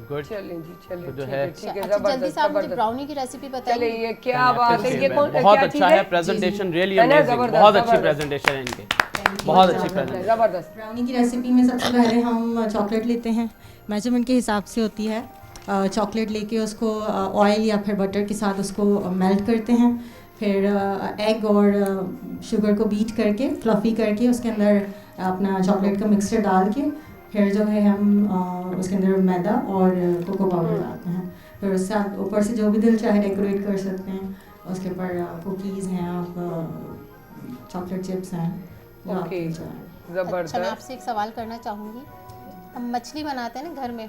S9: गुड।
S2: चलें जी चलें,
S9: जो है
S2: ठीक है
S8: जल्दी से आप मुझे ब्राउनी की रेसिपी बताइए।
S2: चलिए ये क्या बात है, ये कौन
S9: बहुत अच्छा है प्रेजेंटेशन, रियली अमेजिंग, बहुत अच्छी प्रेजेंटेशन है इनके, बहुत अच्छी प्रेजेंटेशन,
S2: जबरदस्त।
S11: ब्राउनी की रेसिपी में सबसे पहले हम चॉकलेट लेते हैं, मेजरमेंट के हिसाब से होती है। चॉकलेट लेके उसको ऑयल या फिर बटर के साथ उसको मेल्ट करते हैं, फिर एग और शुगर को बीट करके फ्लफ़ी करके उसके अंदर अपना चॉकलेट का मिक्सचर डाल के फिर जो है हम उसके अंदर मैदा और कोको पाउडर डालते हैं, फिर उसके साथ ऊपर से जो भी दिल चाहे डेकोरेट कर सकते हैं। उसके ऊपर कुकीज़ हैं, आप चॉकलेट चिप्स हैं।
S8: अच्छा मैं आपसे एक सवाल करना चाहूँगी, हम मछली बनाते हैं ना घर में,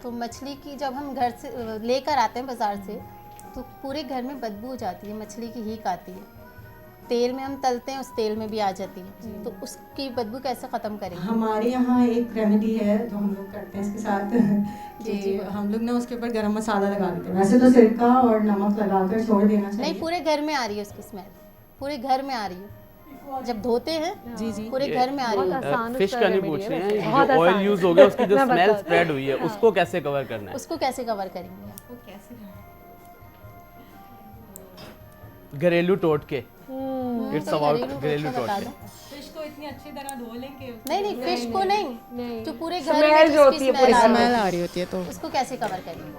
S8: तो मछली की जब हम घर से लेकर आते हैं बाज़ार से तो पूरे घर में बदबू हो जाती है, मछली की हीक आती है, तेल में हम तलते हैं उस तेल में भी आ जाती है, तो उसकी बदबू कैसे ख़त्म करेंगे?
S11: हमारे यहाँ एक रेमेडी है जो हम लोग करते हैं इसके साथ कि हम लोग ना उसके ऊपर गरम मसाला लगा देते हैं। वैसे तो सिरका और नमक लगाकर छोड़ देना चाहिए।
S8: नहीं, पूरे घर में आ रही है उसकी स्मेल, पूरे घर में आ रही है, जब धोते हैं
S11: जी
S8: पूरे घर में आ रही है।
S9: फिश का नहीं पूछ रहे हैं, जो ऑयल यूज हो गया उसकी जो स्मेल स्प्रेड हुई है उसको कैसे कवर करना है?
S8: उसको कैसे कवर करेंगे?
S9: घरेलू टोटके, इट्स अबाउट घरेलू टोटके।
S11: फिश को इतनी अच्छी तरह धो लेंगे,
S8: नहीं फिश को नहीं, जो पूरे घर
S2: स्मेल जो होती है, पूरी
S11: स्मेल आ रही होती है, तो
S8: उसको कैसे कवर करेंगे?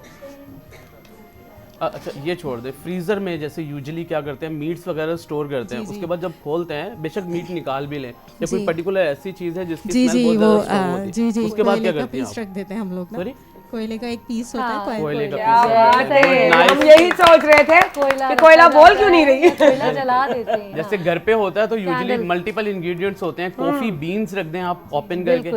S9: अच्छा ये छोड़ दे, फ्रीजर में जैसे यूजुअली क्या करते हैं, मीट्स वगैरह स्टोर करते हैं, उसके बाद जब खोलते हैं बेशक मीट निकाल भी लें या कोई पर्टिकुलर ऐसी चीज है जिसकी स्मेल बहुत ज्यादा स्ट्रांग होती है, उसके बाद क्या करते हैं आप?
S11: रख देते हैं हम लोग ना,
S9: सॉरी
S11: कोयले का एक पीस होता है,
S9: कोयले का
S2: क्या
S9: पीस
S2: बात है, हम यही सोच रहे थे कि कोयला बोल क्यों नहीं रही।
S7: कोयला जला देते हैं।
S9: जैसे घर पे होता है तो यूजुअली मल्टीपल इंग्रेडिएंट्स होते हैं, कॉफी बीन्स रख दें आप ओपन करके,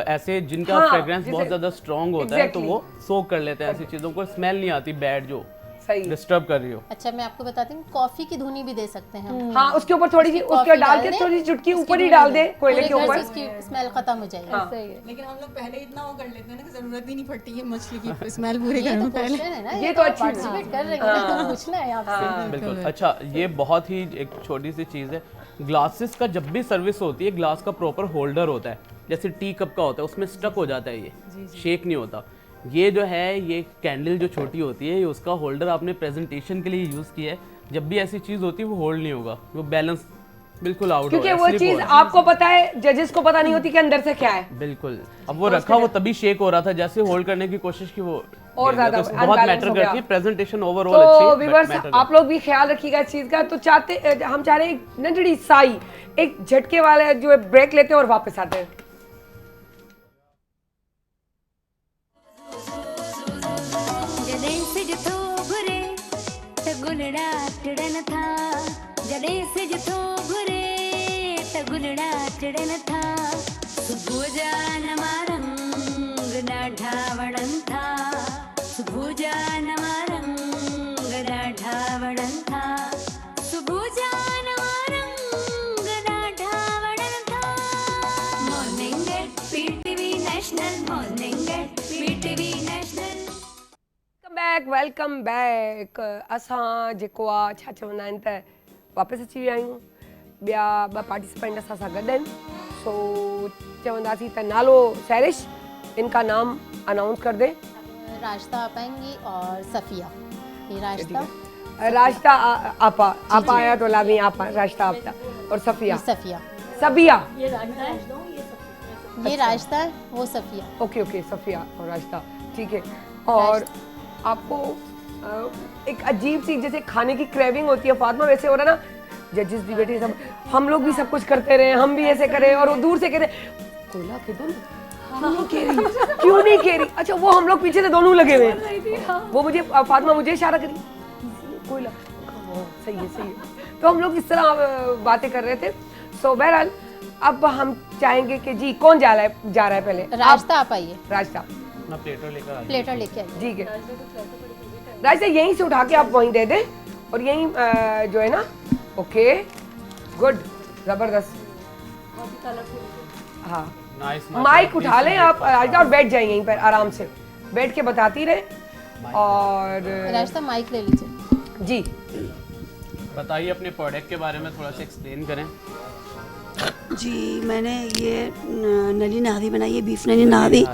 S9: ऐसे जिनका फ्रेग्रेंस बहुत ज्यादा स्ट्रांग होता है तो वो सोक कर लेते हैं, ऐसी चीजों को स्मेल नहीं आती बैड जो डिस्टर्ब कर रही हो।
S8: अच्छा मैं आपको बताती हूँ, कॉफी की धुनी भी दे सकते हैं हम।
S2: हाँ उसके ऊपर थोड़ी सी उसके डाल के थोड़ी सी चुटकी ऊपर ही डाल दे कोयले के ऊपर,
S8: उसकी स्मेल खत्म हो जाएगी।
S2: हाँ।
S11: लेकिन हम लोग पहले इतना वो कर लेते हैं ना कि जरूरत ही नहीं पड़ती है मछली की स्मेल पूरे घर में पहले।
S2: ये तो अच्छी
S8: पार्टिसिपेट कर रही है, पूछना है आपसे।
S9: बिल्कुल। अच्छा ये बहुत ही एक छोटी सी चीज़ है, ग्लासेस का जब भी सर्विस होती है ग्लास का प्रॉपर होल्डर होता है, जैसे टी कप का होता है उसमें स्टक हो जाता है, ये शेक नहीं होता। ये जो है ये कैंडल जो छोटी होती है, ये उसका होल्डर आपने प्रेजेंटेशन के लिए यूज़ किया है, जब भी ऐसी चीज़ होती है वो होल्ड नहीं होगा, वो बैलेंस बिल्कुल आउट
S2: क्योंकि वो चीज आपको पता है, जजेस को पता नहीं होती कि अंदर से क्या है।
S9: बिल्कुल। अब वो रखा वो तभी शेक हो रहा था, जैसे होल्ड करने की कोशिश की वो
S2: और ज्यादा
S9: बहुत मैटर करती है, प्रेजेंटेशन ओवरऑल
S2: तो
S9: अच्छी है।
S2: व्यूअर्स आप लोग भी ख्याल रखिएगा इस चीज का। तो हम चाह रहे हैं एक नजड़ी साई एक झटके वाले जो ब्रेक लेते हैं और वापस आते हैं।
S1: गुलड़ा चढ़न था जड़े से जथो घुरे त गुलड़ा चढ़न था सुभुजा नमारंग ना ढावणन था सुभुजा नमारंग
S2: वेलकम बैक। असां जेको आहे छा चवंदा आहिनि त वापसि अची विया आहियूं। ॿिया 2 पार्टिसिपेंट असां सां गॾु आहिनि। सो चवंदासीं त नालो सैरिश, इनका नाम अनाउंस कर दे।
S8: राशिदा आपाएंगी और सफ़िया। ये राशिदा
S2: राशिदा आपा आया तो लामी आपा, राशिदा आपा और सफ़िया।
S8: सफ़िया
S2: सबिया।
S8: ये राशिदा है, वो सफ़िया।
S2: ओके ओके, सफ़िया और राशिदा, ठीक है। और आपको एक अजीब सी जैसे खाने की क्रेविंग होती है फातिमा, वैसे हो रहा ना, जजेस भी बैठे सब, हम लोग भी सब कुछ करते रहे, हम भी ऐसे करें, और वो दूर से कहते कोयला कह दो ना, क्यों नहीं कह रही। अच्छा वो हम लोग पीछे से दोनों लगे हुए हैं, वो मुझे फातिमा मुझे इशारा करी कोयला, सही है सही है। तो हम लोग इस तरह बातें कर रहे थे। सो बहरहाल अब हम चाहेंगे कि जी कौन जा रहा है पहले?
S8: राशिदा आप आइए।
S2: राशिदा
S9: प्लेटर
S8: लेके आइए।
S2: ठीक है, राशिदा यहीं से उठा के आप वहीं दे दें, और यहीं जो है ना, ओके गुड, जबरदस्त। हाँ माइक उठा लें आप राशिदा, और बैठ जाए यहीं पर आराम से, बैठ के बताती रहे। और
S8: राशिदा माइक ले लीजिए।
S2: जी
S9: बताइए अपने प्रोडक्ट के बारे में थोड़ा सा एक्सप्लेन करें।
S12: जी मैंने ये नली नहारी बनाई है, बीफ नली नहारी,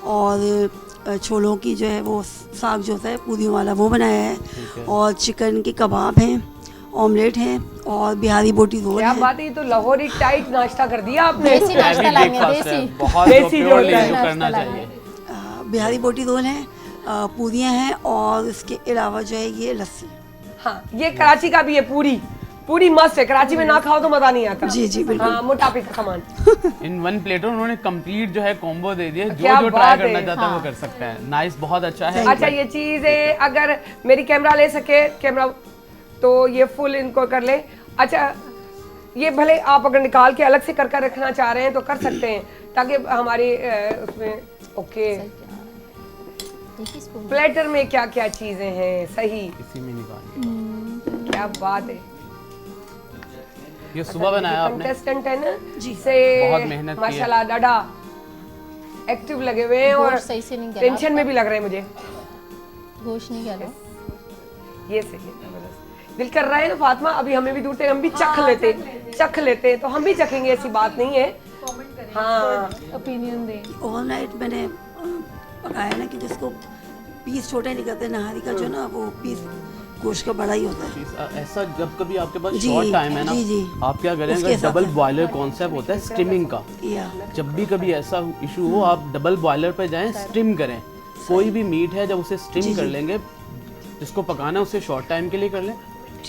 S12: और छोलों की जो है वो साग जो होता है पूरियों वाला वो बनाया है, और चिकन के कबाब हैं, ऑमलेट हैं, और बिहारी बोटी रोल है।
S2: क्या बात है, ये तो लाहौरी टाइट नाश्ता कर दिया आपने।
S8: देसी नाश्ता लाएंगे, देसी
S9: बहुत करना चाहिए।
S12: बिहारी बोटी रोल है, पूरियाँ हैं, और इसके अलावा जो है ये लस्सी।
S2: हाँ ये कराची का भी है, पूरी मस्त है, कराची में ना खाओ तो मजा नहीं आता।
S12: जी जी बिल्कुल।
S2: हाँ, मोटापे का सामान।
S9: इन 1 प्लेटर उन्होंने कंप्लीट जो है कॉम्बो दे दिया, जो ट्राई करना चाहता है वो कर सकते हैं। नाइस, बहुत अच्छा है।
S2: अच्छा ये चीज है, अगर मेरी कैमरा ले सके कैमरा तो ये फुल इनको कर ले। अच्छा ये भले आप अगर निकाल के अलग से कर रखना चाह रहे हैं तो कर सकते हैं, ताकि हमारी उसमें ओके प्लेटर में क्या क्या चीजें हैं। सही,
S9: इसी में निकाल।
S2: क्या बात है।
S9: ये सुबह बनाया आपने?
S2: कंटेस्टेंट है ना
S12: जी,
S2: से
S9: बहुत मेहनत की है।
S2: माशाल्लाह डाडा एक्टिव लगे हुए हैं, और
S8: सही से नहीं
S2: टेंशन में भी लग रहे हैं मुझे।
S8: गोश्त नहीं गला,
S2: ये सही है, जबरदस्त। दिल कर रहा है ना फातिमा, अभी हमें भी दूर हम भी चख लेते तो हम भी चखेंगे, ऐसी बात नहीं है। हाँ
S3: ओपिनियन दें।
S12: ओवरनाइट मैंने पकाया ना कि जिसको पीस छोटे निकलते, नहारी का जो ना वो पीस गोश्त का बड़ा ही होता है।
S9: ऐसा जब कभी आपके पास शॉर्ट टाइम है ना, आप क्या करें, अगर डबल बॉयलर कॉन्सेप्ट होता है स्टीमिंग का, जब भी कभी ऐसा इशू हो आप डबल बॉयलर पे जाएं, स्टीम करें। कोई भी मीट है जब उसे स्टीम कर लेंगे, जिसको पकाना है उसे शॉर्ट टाइम के लिए कर लें,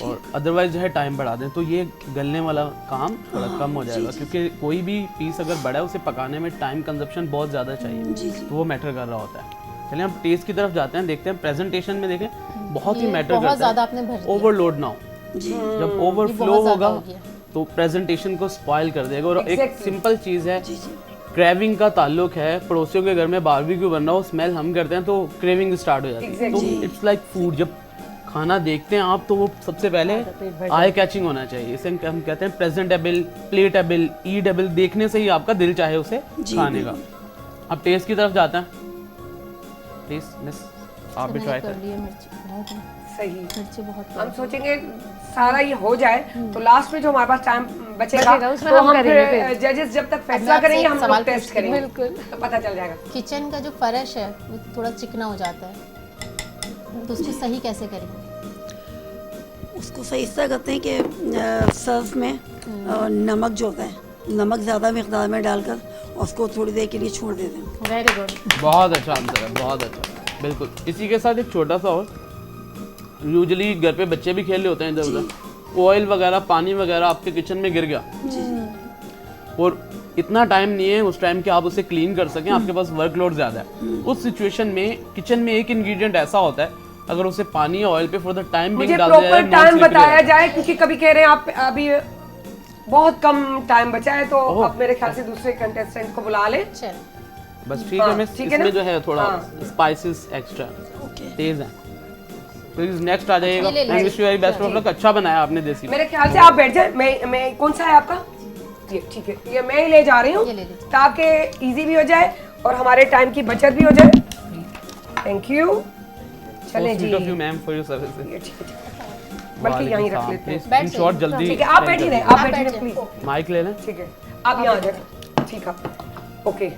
S9: और अदरवाइज जो है टाइम बढ़ा दें, तो ये गलने वाला काम थोड़ा कम हो जाएगा। क्योंकि कोई भी पीस अगर बड़ा है उसे पकाने में टाइम कंजप्शन बहुत ज़्यादा चाहिए, तो वो मैटर कर रहा होता है। चलिए हम टेस्ट की तरफ जाते हैं, देखते हैं प्रेजेंटेशन में देखें बहुत ही मैटर करता है। ओवरलोड ना हो, जब ओवरफ्लो होगा तो प्रेजेंटेशन को स्पॉइल कर देगा। और एक सिंपल चीज़ है, क्रेविंग का ताल्लुक है, पड़ोसियों के घर में बारबेक्यू बन रहा हो, स्मेल हम करते हैं तो क्रेविंग स्टार्ट हो जाती है। तो इट्स लाइक फूड, जब खाना देखते हैं आप तो वो सबसे पहले आई कैचिंग होना चाहिए। इसे हम कहते हैं प्रेजेंटेबल, प्लेटेबल, ईटेबल, देखने से ही आपका दिल चाहे उसे खाने का। अब टेस्ट की तरफ जाते हैं। प्लीज मिस आप भी ट्राई करें।
S2: सही, हम सोचेंगे सारा ये हो जाए तो लास्ट में जो हमारे पास टाइम बचेगा तो हम फिर जजेस जब तक फैसला करेंगे हम लोग टेस्ट करेंगे, बिल्कुल तो पता चल जाएगा।
S8: किचन का जो फर्श है वो थोड़ा चिकना हो जाता है, तो उसको सही कैसे करेंगे?
S12: उसको सही इस तरह करते हैं कि सर्फ में नमक जो होता है, नमक ज़्यादा मिकदार में डालकर उसको थोड़ी देर के लिए छोड़ देते हैं।
S8: वेरी गुड,
S9: बहुत अच्छा आंसर है, बहुत अच्छा। बिल्कुल। इसी के साथ एक छोटा सा और, यूजुअली घर पे बच्चे भी खेल रहे होते हैं इधर उधर, ऑयल वगैरह पानी वगैरह आपके किचन में गिर गया, और इतना टाइम नहीं है उस टाइम कि आप उसे क्लीन कर सकें, आपके पास वर्कलोड ज़्यादा है। उस सिचुएशन में किचन में एक इंग्रेडिएंट ऐसा होता है, अगर उसे पानी या ऑयल पे फॉर द टाइम बिंग डाल दिया जाए,
S2: टाइम बताया जाए, क्योंकि कभी कह रहे हैं आप अभी बहुत कम टाइम बचा है, तो अब मेरे ख्याल से दूसरे कंटेस्टेंट को बुला ले।
S9: बस ठीक है मिस, इसमें जो है थोड़ा स्पाइसेस एक्स्ट्रा तेज है। प्लीज नेक्स्ट आ जाइएगा। And wish you very best of luck. अच्छा बनाया आपने देसी।
S2: मेरे ख्याल से आप बैठ जाए। मैं कौन सा है आपका? ये ठीक है, ये मैं ही ले जा रही हूँ ताकि इजी भी हो जाए और हमारे टाइम की बचत भी हो जाए। Thank you. चलें जी।
S9: Of you ma'am for your services.
S2: ये ठीक है, बल्कि यहीं रख लेते हैं।
S9: इन शॉर्ट जल्दी।
S2: ठीक है, आप बैठिए रहे, आप बैठिए रहे प्लीज।
S9: माइक ले लें।
S2: ठीक है, आप यहाँ आ जाए। ठीक है, ओके,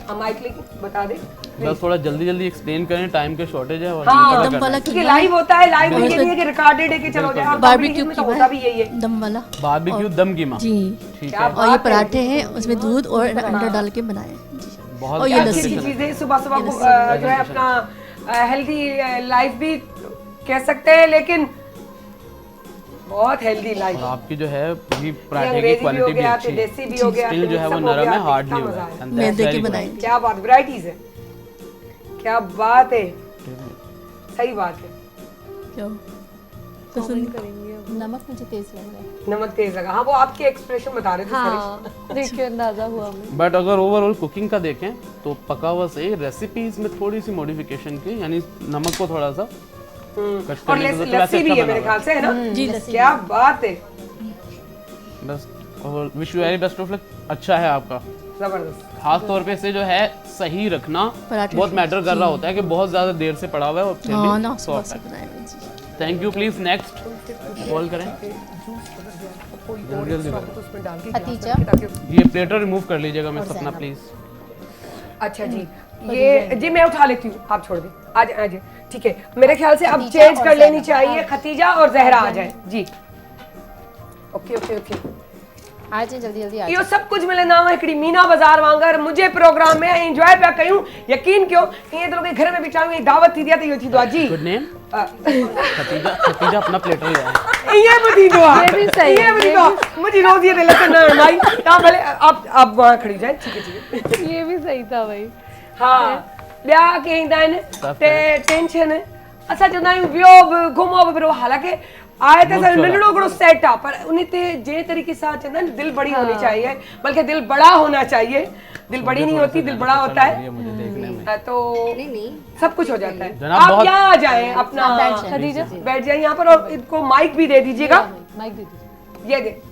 S2: हम माइक लेके बता दें।
S9: बस थोड़ा जल्दी जल्दी एक्सप्लेन करें, टाइम के शॉर्टेज है। और
S2: हाँ,
S9: दम वाला
S2: क्योंकि लाइव होता है, लाइव ये नहीं है कि रिकॉर्डेड है कि चलो जाए।
S13: बारबेक्यू
S2: में तो होता भी यही है।
S13: दम वाला
S9: बारबेक्यू दम कीमा।
S13: जी,
S9: ठीक
S2: है।
S13: और ये पराठे हैं, उसमें दूध और अंडा डाल के बनाए हैं।
S9: बहुत
S13: और ये
S2: अच्छी
S13: लस्सी
S2: चीजें सुबह सुबह को जो है अपना हेल्दी लाइफ भी कह सकते हैं, लेकिन बहुत हेल्दी लाइफ।
S9: और आपकी जो है पूरी पराठे की
S2: अंग्रेजी भी हो
S9: क्वालिटी भी
S2: गया,
S9: अच्छी
S2: देसी भी हो गया,
S9: स्टिल जो है वो
S2: सब हो
S9: नरम
S2: गया,
S9: है, हार्ड
S2: कितना
S9: नहीं
S2: मजा
S9: हुआ
S2: आया।
S13: मैदे की बनाई।
S2: क्या बात, वैरायटीज है, क्या बात है, सही बात है।
S13: क्यों
S7: पसंद करेंगे।
S8: नमक मुझे तेज लग रहा है।
S2: नमक तेज लगा, हाँ वो आपके एक्सप्रेशन बता रहे थे।
S7: हाँ, देख के अंदाजा हुआ हमें।
S9: बट अगर ओवरऑल कुकिंग का देखें तो पका हुआ सही, रेसिपीज में थोड़ी सी मॉडिफिकेशन की, यानी नमक को थोड़ा सा कट
S2: और
S9: करने की
S2: लस्सी भी है मेरे ख्याल से, है ना?
S13: जी,
S2: क्या बात है,
S9: बस। और wish you very best of luck. अच्छा है आपका,
S2: जबरदस्त।
S9: खास तौर पे इसे जो है सही रखना
S13: पराठे
S9: बहुत मैटर कर रहा होता है कि बहुत ज्यादा देर से पड़ा हुआ है और फिर
S13: हाँ
S9: भी
S13: ना, सुबह
S9: सॉफ्ट
S13: से
S9: है।
S13: बनाए हुए जी।
S9: Thank you. Please next call करें। जल्दी
S8: खतीजा।
S9: ये प्लेटर रिमूव कर लीजिएगा मिस अपना प्लीज।
S2: अच्छा जी, ये जी मैं उठा लेती हूँ, आप छोड़ दें। आज आज ठीक है, मेरे ख्याल से अब चेंज कर लेनी चाहिए, खतीजा और जहरा आ जाए जी। ओके ओके ओके,
S8: आ जाए जल्दी जल्दी आ
S2: इहो सब कुछ मिले नाम है हिकिड़ी मीना बाज़ार वांगर मुझे प्रोग्राम में एंजॉय पिया कयूं। यकीन कयो ईअं त लोग घर में बिठा हुई दावत थी दिया त इहो थींदो आहे जी।
S9: Good name Khatija. खतीजा अपना प्लेटर ले आए।
S2: इएं बि थींदो आहे,
S7: ये भी सही है,
S2: इएं बि थींदो आहे। मुंहिंजी रोज़ीअ ते लत न हणाई, तव्हां भले आप वहाँ खड़ी जाए। ठीक है ठीक है,
S7: ये भी सही था भाई।
S2: हाँ ॿिया के ईंदा आहिनि ते टेंशन असां चवंदा आहियूं वियो बि घुमो बि फिरो, हालांकि आए तो सर नंढड़ो घणो सेट आ, पर उन ते जे तरीके से चवंदा आहिनि दिल बड़ी होनी चाहिए, बल्कि दिल बड़ा होना चाहिए। दिल बड़ी नहीं होती, दिल बड़ा होता है, तो सब कुछ हो जाता है। आप यहाँ आ जाएं, अपना बैठ जाए यहाँ पर, और इनको माइक भी दे दीजिएगा।
S7: माइक दे दीजिए।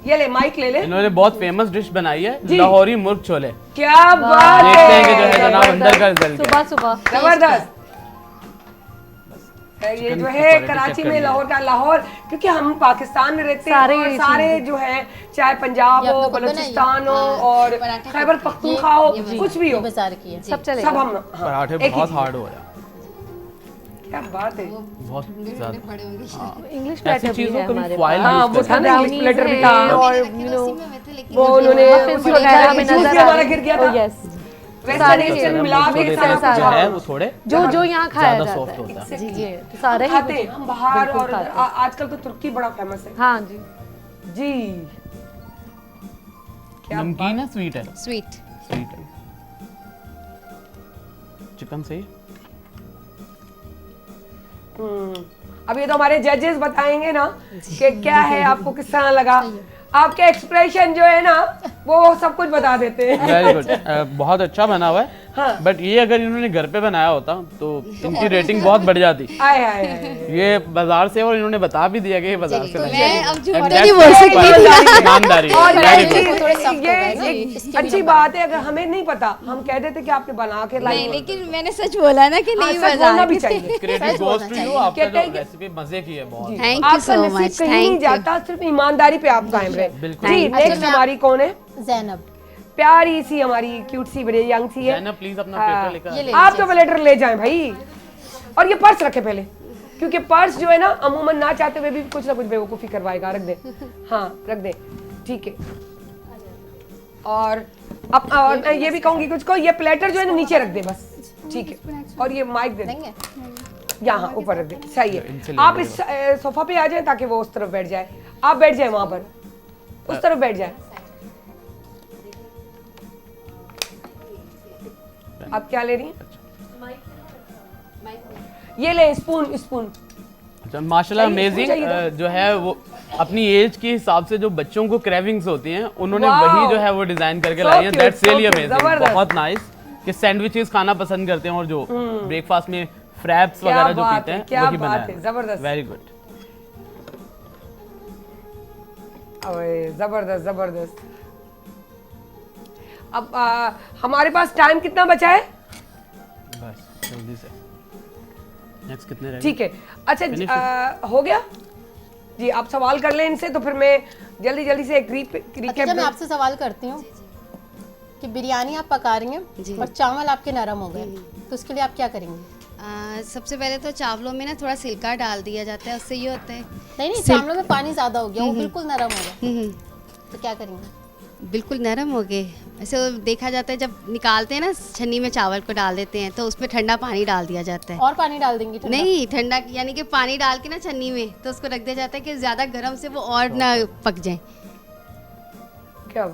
S2: ये ले माइक ले ले।
S9: इन्होंने बहुत फेमस डिश बनाई है, लाहौरी मुर्ग छोले।
S2: क्या बात है,
S9: देखते हैं कि जो है जनाब अंदर का रिजल्ट
S7: सुबह सुबह
S2: जबरदस्त। ये जो है कराची में लाहौर का, लाहौर क्योंकि हम पाकिस्तान में रहते हैं, और सारे जो है चाहे पंजाब हो, बलूचिस्तान हो और खैबर पख्तूनख्वा हो, कुछ भी हो,
S7: सब चलेगा।
S2: सब हम
S9: पराठे बहुत हार्ड हो रहा।
S2: क्या बात है,
S9: बहुत ज्यादा
S7: इंग्लिश प्लेटर भी है हमारे
S9: फॉइल
S2: हाँ वो था ना, इंग्लिश प्लेटर भी था,
S7: और यू नो
S2: वो उन्होंने
S7: मफिन्स वगैरह में नजर आ
S2: हमारा गिर गया था।
S7: यस,
S2: सारे मिला के सारा
S9: जो है वो थोड़े
S7: जो यहाँ खाया
S9: ज्यादा
S7: जाता
S9: सॉफ्ट
S7: है
S9: होता है।
S7: जी जी, तो सारे ही
S2: खाते हैं हम बाहर, और आजकल तो तुर्की बड़ा फेमस है।
S7: हाँ जी
S2: जी,
S9: नमकीन है, स्वीट है?
S8: स्वीट
S9: स्वीट है। चिकन सही।
S2: अब ये तो हमारे जजेस बताएंगे ना कि क्या है, आपको किस तरह लगा। आपके एक्सप्रेशन जो है ना वो सब कुछ बता देते हैं।
S9: वेरी गुड, बहुत अच्छा बना हुआ है। बट ये अगर इन्होंने घर पे बनाया होता तो इनकी रेटिंग बहुत बढ़ जाती।
S2: आए आए आए,
S9: ये बाजार से, और इन्होंने बता भी दिया कि ये बाजार से
S8: मैं अब झूठ
S9: And
S8: नहीं
S9: that's
S8: बोल सकती।
S9: ईमानदारी।
S2: और
S9: Very good.
S2: ये एक अच्छी बात है, अगर हमें नहीं पता हम कह देते कि आपने बना के लाई।
S8: नहीं, लेकिन मैंने सच बोला ना कि नहीं
S2: सच बोलना भी चाहिए।
S9: Credit goes to you, आपका जो रेसिपी मजे की है बहुत।
S8: थैंक यू
S2: आपका
S8: सो
S2: नसीब
S8: मच।
S2: कहीं नहीं जाता, सिर्फ ईमानदारी पे आप कायम रहे। जी, नेक्स्ट हमारी कौन है?
S8: ज़ैनब।
S2: प्यारी सी हमारी क्यूट सी बड़ी यंग सी है।
S9: जैनब प्लीज अपना प्लेटर लेकर
S2: आप तो प्लेटर ले जाएं भाई, और ये पर्स रखे पहले, क्योंकि पर्स जो है ना अमूमन ना चाहते हुए भी कुछ ना कुछ बेवकूफ़ी करवाएगा। रख दे, हाँ रख दे, ठीक है। और अब और ये भी कहूँगी कुछ को, ये प्लेटर जो है ना नीचे रख दे बस, ठीक है। और ये माइक दे देंगे यहाँ ऊपर रख दे, सही है। आप इस सोफा पे आ जाएं ताकि वो उस तरफ बैठ जाए, आप बैठ जाए वहाँ पर, उस तरफ बैठ जाए। आप क्या ले रही हैं? ये ले स्पून, स्पून।
S9: अच्छा, माशाल्लाह अमेजिंग। जो है वो अपनी एज के हिसाब से जो बच्चों को क्रेविंग्स होती हैं उन्होंने वही जो है वो डिजाइन करके लाई है। दैट्स रियली अमेजिंग, बहुत नाइस। कि सैंडविचेस खाना पसंद करते हैं और जो ब्रेकफास्ट में फ्रैप्स वगैरह जो पीते हैं वही बनाया है।
S2: जबरदस्त,
S9: वेरी गुड।
S2: जबरदस्त जबरदस्त। अब हमारे पास टाइम कितना बचा है?
S9: बस जल्दी से नेक्स्ट कितने रह
S2: ठीक है। अच्छा हो गया जी, आप सवाल कर लें इनसे तो फिर मैं जल्दी जल्दी से एक
S8: अच्छा, मैं आपसे सवाल करती हूँ कि बिरयानी आप पका रही हैं और चावल आपके नरम हो गए, तो उसके लिए आप क्या करेंगे?
S14: सबसे पहले तो चावलों में ना थोड़ा सिरका डाल दिया जाता है, उससे ये होता है
S8: नहीं चावलों में पानी ज़्यादा हो गया, वो बिल्कुल नरम हो गया, तो क्या करेंगे?
S14: बिल्कुल नरम हो गए। ऐसे देखा जाता है जब निकालते हैं ना छन्नी में चावल को डाल देते हैं तो उसमें ठंडा पानी डाल दिया जाता है।
S8: और पानी डाल देंगे?
S14: नहीं, ठंडा यानी कि पानी डाल के ना छन्नी में तो उसको रख दिया जाता है कि ज़्यादा गर्म से वो और ना पक जाए।
S2: क्या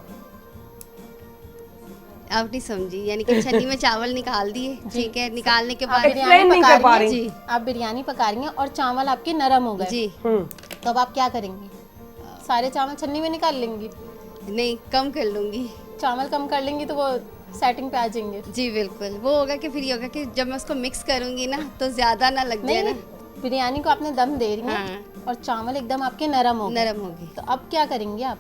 S14: आप नहीं समझी, यानी कि छन्नी में चावल निकाल दिए, ठीक है, निकालने के बाद
S8: आप बिरयानी पका रही हैं और चावल आपके नरम हो गए
S14: जी,
S8: तो अब आप क्या करेंगी? सारे चावल छन्नी में निकाल लेंगी?
S14: नहीं, कम कर लूँगी।
S8: चावल कम कर लेंगी तो वो सेटिंग पे आ जाएंगे?
S14: जी बिल्कुल, वो होगा कि फिर ये होगा कि जब मैं उसको मिक्स करूँगी ना तो ज़्यादा ना लग जाए ना।
S8: बिरयानी को आपने दम दे रही हैं और चावल एकदम आपके नरम होगी, तो अब क्या करेंगे आप?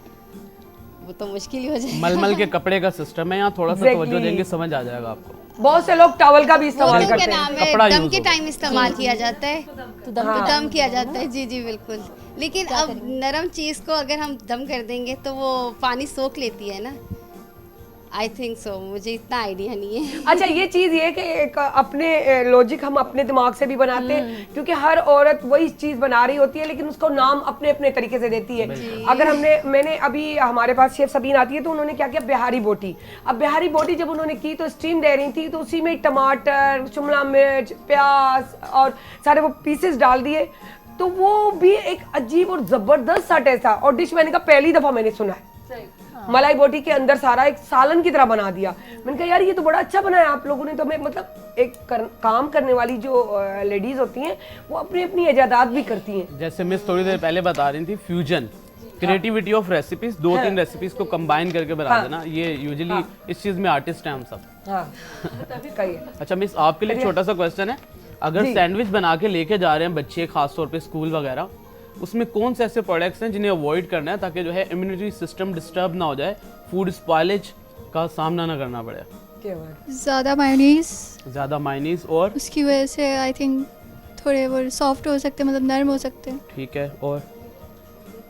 S14: वो तो मुश्किल ही हो जाएगा।
S9: मलमल के कपड़े का सिस्टम है, यहाँ थोड़ा सा तवज्जो देंगे समझ आ जाएगा आपको।
S2: बहुत से लोग टॉवल का भी इस्तेमाल करते
S14: हैं, कपड़ा दम के टाइम इस्तेमाल किया जाता है, तो दम किया जाता है। जी जी बिल्कुल, लेकिन अब नरम चीज़ को अगर हम दम कर देंगे तो वो पानी सोख लेती है ना। आई थिंक सो, मुझे इतना आइडिया नहीं है।
S2: अच्छा, ये चीज़ ये कि एक अपने लॉजिक हम अपने दिमाग से भी बनाते हैं, क्योंकि हर औरत वही चीज़ बना रही होती है लेकिन उसको नाम अपने अपने तरीके से देती है। अगर मैंने अभी हमारे पास शेफ सबीन आती है तो उन्होंने क्या किया, बिहारी बोटी। अब बिहारी बोटी जब उन्होंने की तो स्टीम दे रही थी तो उसी में टमाटर, शिमला मिर्च, प्याज और सारे वो पीसेस डाल दिए, तो वो भी एक अजीब और ज़बरदस्त सा टेस्ट था। और डिश मैंने कहा पहली दफ़ा मैंने सुना है, मलाई बोटी के अंदर सारा एक सालन की तरह बना दिया। मैंने कहा यार ये तो बड़ा अच्छा बनाया आप लोगों ने। तो मैं मतलब एक काम करने वाली जो लेडीज होती हैं वो अपनी अपनी इजादात भी करती हैं।
S9: जैसे मिस थोड़ी देर पहले बता रही थी, fusion creativity of recipes, 2-3 recipes को कंबाइन करके बना देना, ये यूजुअली इस चीज में आर्टिस्ट हैं हम सब। अच्छा मिस, आपके लिए छोटा सा क्वेश्चन है, अगर सैंडविच बना के लेके जा रहे हैं बच्चे खासतौर पे स्कूल वगैरह, उसमें कौन से ऐसे प्रोडक्ट्स हैं जिन्हें अवॉइड करना है ताकि जो है इम्यूनिटी सिस्टम डिस्टर्ब ना हो जाए, फूड स्पॉइलेज का सामना ना करना पड़े?
S10: ज़्यादा मायोनीज
S9: और
S10: उसकी वजह से आई थिंक थोड़े वो सॉफ्ट हो सकते हैं, मतलब नरम हो सकते हैं।
S9: ठीक है, और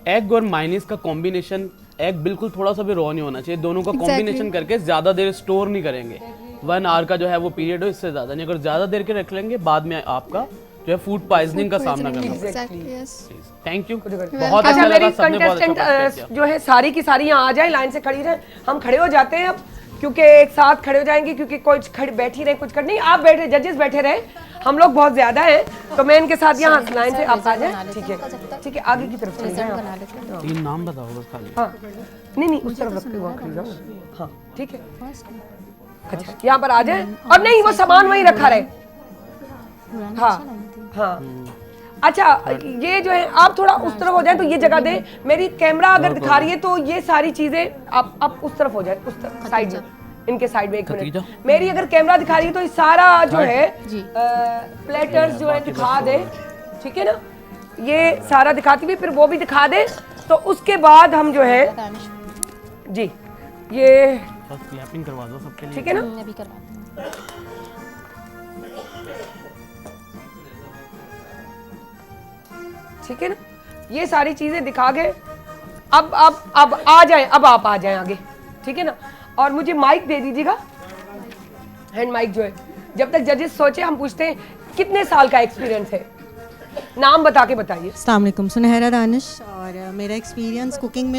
S9: एग और मायोनीज का कॉम्बिनेशन, एग बिल्कुल थोड़ा सा भी रॉ नहीं होना चाहिए, दोनों का कॉम्बिनेशन करके ज़्यादा देर स्टोर नहीं करेंगे। 1 आवर का जो है वो पीरियड हो, इससे ज़्यादा नहीं। अगर ज़्यादा देर के रख लेंगे बाद में आपका जो है फूड पॉइजनिंग का सामना करना पड़ेगा। थैंक यू, बहुत अच्छा लगा। सबने बहुत अच्छा
S2: कंटेस्टेंट जो है सारी की सारी यहाँ आ जाए, लाइन से खड़ी रहे, हम खड़े हो जाते हैं अब, क्योंकि एक साथ खड़े हो जाएंगे, क्योंकि कोई बैठी रहे, कुछ कर नहीं, आप बैठे, जजेस बैठे रहे, हम लोग बहुत ज्यादा हैं तो मैं इनके साथ यहाँ लाइन से आप आ जाए। ठीक है ठीक है, आगे की तरफ चले जाएं।
S9: 3 नाम बताओ बस खाली।
S2: हाँ नहीं उस तरफ रख के वहाँ खड़ी जाओ। हाँ ठीक है, अच्छा यहाँ पर आ जाए, और नहीं वो सामान वहीं रखा रहे। हाँ हाँ अच्छा, ये जो है आप थोड़ा उस तरफ हो जाए तो ये जगह दे, मेरी कैमरा अगर दिखा रही है तो ये सारी चीजें आप उस तरफ हो जाए, उस तरफ साइड में, इनके साइड में। एक मिनट, मेरी अगर कैमरा दिखा रही है तो ये सारा जो है प्लेटर्स जो है दिखा दे, ठीक है ना, ये सारा दिखाती हुई फिर वो भी दिखा दे, तो उसके बाद हम जो है जी ये
S9: क्लैपिंग करवा दो सबके लिए,
S2: ठीक है ना।
S8: मैं भी करवाती हूँ।
S2: ठीक है ना, ये सारी चीजें दिखा के अब आ जाए, अब आप आ जाए आगे, ठीक है ना। और मुझे माइक दे दीजिएगा, हैंड माइक जो है, जब तक जजेस सोचे हम पूछते हैं कितने साल का एक्सपीरियंस है, नाम बता के बताइए।
S11: अस्सलाम वालेकुम, सुनहरा दानिश। और मेरा एक्सपीरियंस कुकिंग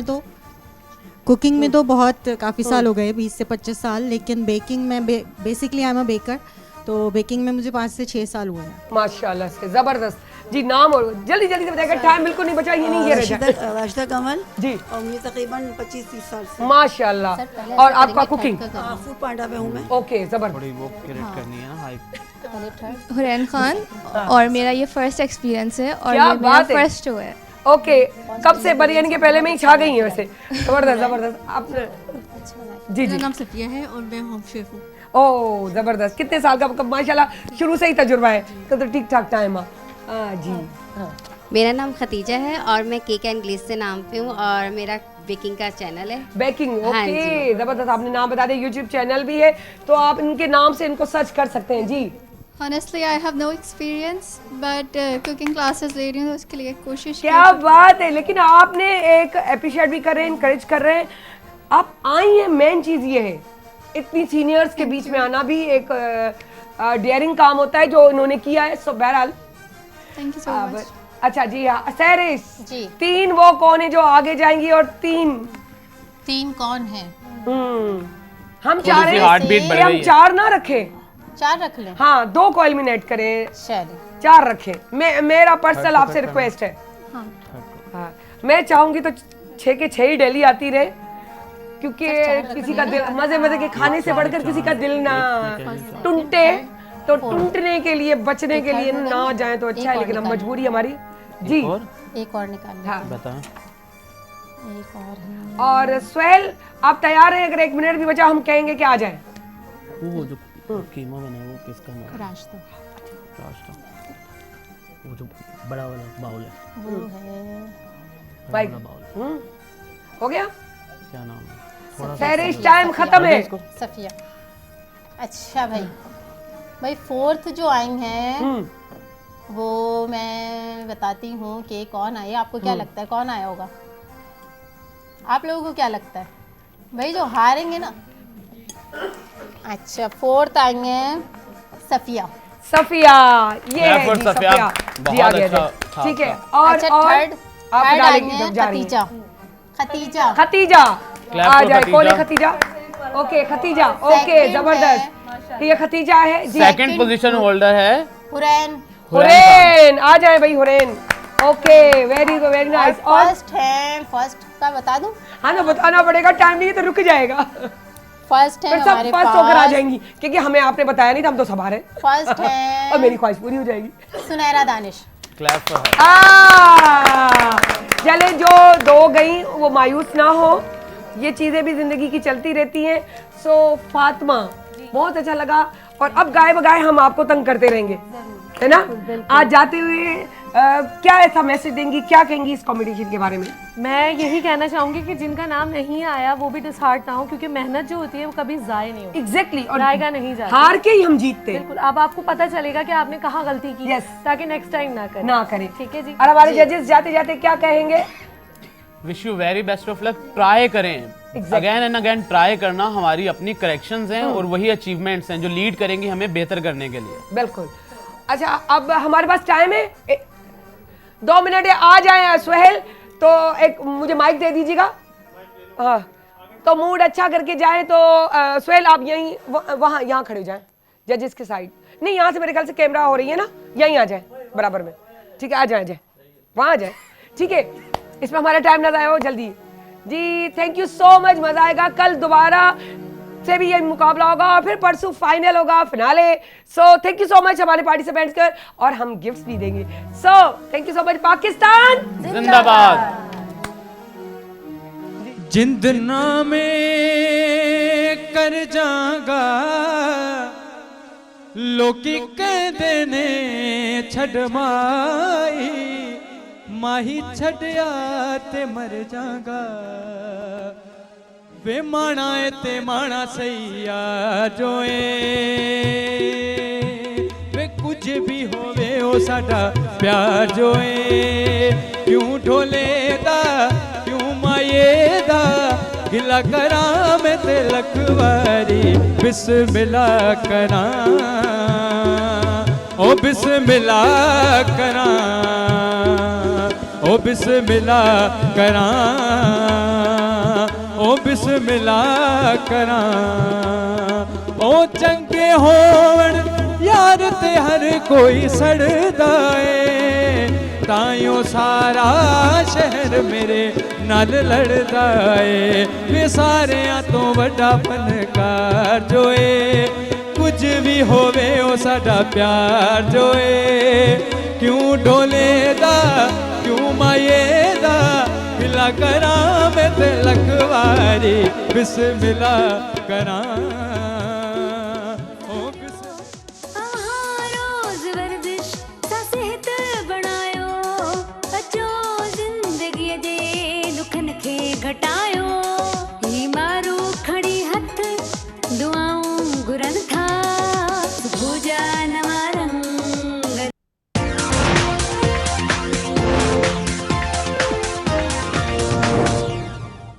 S11: में तो बहुत काफ़ी साल हो गए, 20 से 25 साल, लेकिन बेकिंग में basically I am a baker, तो बेकिंग में मुझे 5 से 6 साल हुए हैं।
S2: माशाल्लाह से ज़बरदस्त जी। नाम और जल्दी जल्दी से बताइएगा, टाइम बिल्कुल नहीं बचा, ये नहीं, ये
S12: राशिदा कमल
S2: जी,
S12: और मुझे तकरीबन 25-30 साल से।
S2: माशाल्लाह। और आपका कुकिंग?
S12: फूड पांडा में हूँ मैं।
S2: ओके ज़बरदस्त।
S9: थोड़ी वो क्रिएट करनी है ना हाइप।
S10: हुरैन खान, और मेरा ये फर्स्ट एक्सपीरियंस है और ये मेरा फर्स्ट शो है।
S2: ओके, कब से बिरयानी के पहले में ही छा गई हैं वैसे, ज़बरदस्त ज़बरदस्त। आपने जी जी,
S13: मेरा नाम सफिया है और मैं होम शेफ हूँ।
S2: ओह ज़बरदस्त, कितने साल का माशाल्लाह, शुरू से ही तजुर्बा है तो ठीक ठाक टाइम है जी। हाँ,
S14: मेरा नाम खतीजा है और मैं केक एंड ग्लेज से नाम पे हूँ और मेरा बेकिंग का चैनल है।
S2: बेकिंग, ओके ज़बरदस्त, आपने नाम बता दिया, यूट्यूब चैनल भी है, तो आप इनके नाम से इनको सर्च कर सकते हैं जी।
S15: Honestly, I have no experience, but cooking classes ले रही हूँ तो उसके लिए कोशिश
S2: क्या बात है। लेकिन आपने एक एप्रिशिएट भी कर रहे हैं, इनकरेज कर रहे हैं, आप आई हैं, मेन चीज़ ये है इतनी सीनियर्स के बीच में आना भी एक डेयरिंग काम होता है जो उन्होंने किया है। सो बहरहाल
S15: थैंक यू सो मच।
S2: अच्छा जी हाँ, सहरिश
S8: जी
S2: 3 वो कौन है जो आगे जाएंगी और
S8: 3 कौन है?
S2: हम चाह रहे हैं हम 4 ना रखें,
S8: 4 रख लें।
S2: हाँ 2 को एलिमिनेट करें,
S8: चलिए
S2: 4 रखें। मेरा पर्सनल आपसे रिक्वेस्ट है। हाँ मैं चाहूंगी तो 6 के 6 ही डेली आती रहे, क्योंकि किसी का दिल मजे के खाने से बढ़कर किसी का दिल ना टूटे, तो टूटने के लिए बचने के लिए ना जाए तो अच्छा है, लेकिन अब मजबूरी हमारी। जी
S8: एक और निकाल।
S2: हाँ
S9: बता।
S8: एक और है।
S2: और सुहेल आप तैयार हैं? अगर 1 मिनट भी बचा हम कहेंगे कि आ जाए।
S9: वो जो कीमा बना है वो किसका नाम है?
S8: रास्ता।
S9: वो जो बड़ा वाला बाउल है
S8: वो है
S2: भाई। हो गया?
S9: क्या नाम है?
S2: सहरिश टाइम खत्म है।
S8: सफिया। अच्छा भाई 4th जो आई हैं वो मैं बताती हूँ कि कौन आए। आपको क्या लगता है कौन आया होगा? आप लोगों को क्या लगता है भाई जो हारेंगे ना? अच्छा 4th आई हैं सफिया।
S2: ये है जी सफिया जी, आ गया ठीक है। और
S8: अच्छा थर्ड आई हैं खतीजा।
S2: आ जाए कौन है खतीजा? ओके खतीजा, ओके जबरदस्त। ये खतीजा है जी।
S9: 2nd पोजीशन होल्डर है
S2: हुरैन। आ जाए भाई हुरैन। Okay very nice. और
S8: फर्स्ट का बता दूं?
S2: हाँ ना बताना पड़ेगा, टाइम नहीं तो रुक जाएगा।
S8: फर्स्ट है हमारे पास।
S2: फर्स्ट होकर आ जाएंगी क्योंकि हमें आपने बताया नहीं था, हम तो सब हारे।
S8: फर्स्ट है
S2: और मेरी ख्वाहिश पूरी हो जाएगी।
S8: सुनहरा दानिश।
S9: क्लैप फॉर
S2: चले जो 2 गई वो मायूस ना हो, ये चीजें भी जिंदगी की चलती रहती हैं। सो फातिमा बहुत अच्छा लगा, और अब गाए बगाए हम आपको तंग करते रहेंगे, है ना? आज जाते हुए क्या ऐसा मैसेज देंगी, क्या कहेंगी इस कॉम्पिटिशन के बारे में?
S7: मैं यही कहना चाहूंगी कि जिनका नाम नहीं आया वो भी डिसहार्ट ना हो, क्योंकि मेहनत जो होती है वो कभी जाया नहीं होती।
S2: एग्जैक्टली। और
S7: जाएगा नहीं जाता,
S2: हार के ही हम जीतते हैं।
S7: बिल्कुल। अब आपको पता चलेगा कि आपने कहाँ गलती की, ताकि नेक्स्ट टाइम ना करें। ठीक है जी।
S2: और हमारे जजेस जाते जाते क्या कहेंगे?
S9: Wish you very best of luck. Try करें, अगेन एंड अगेन ट्राई करना हमारी अपनी करेक्शंस हैं और वही अचीवमेंट्स हैं जो लीड करेंगी हमें बेहतर करने के लिए।
S2: बिल्कुल। अच्छा अब हमारे पास टाइम है 2 मिनट है। आ जाए सुहेल, तो एक मुझे माइक दे दीजिएगा। हाँ तो मूड अच्छा करके जाए तो सुहेल आप यहीं वहाँ यहाँ खड़े हो जाएं जजेस के साइड। नहीं यहाँ से मेरे ख्याल से कैमरा हो रही है ना, यहीं आ जाए बराबर में। ठीक है आ जाए वहाँ आ जाए। ठीक है इसमें हमारा टाइम ना जाए हो, जल्दी जी। थैंक यू सो मच, मजा आएगा। कल दोबारा से भी ये मुकाबला होगा और फिर परसों फाइनल होगा, finale. So thank you so much हमारे पार्टिसिपेंट्स कर, और हम गिफ्ट्स भी देंगे। सो thank you so much. Pakistan
S9: जिंदाबाद।
S5: जिंदना में कर जागा लोकी कहते ने छड़ माई माही छड़या ते मर जागा वे माना ते माना सैया जोए वे कुछ भी होवे ओ साडा प्यार जोए क्यों ढोले दा क्यों माये दा गिला करा मैं ते लखवारी बिस्मिल्लाह करा ओ बिस्मिल्लाह करा ओ बिस्मिल्लाह करा ओ बिस्मिल्लाह करा ओ चंगे होवन यार ते हर कोई सड़दा है ताइयों सारा शहर मेरे नाल लड़दा है वे सारियां तो बड़ा फनकार जोए कुछ भी होवे ओ साडा प्यार जोए क्यों ढोले दा क्यों माये दा मिला करा मैं ते लखवारी बिस्मिल्लाह करा।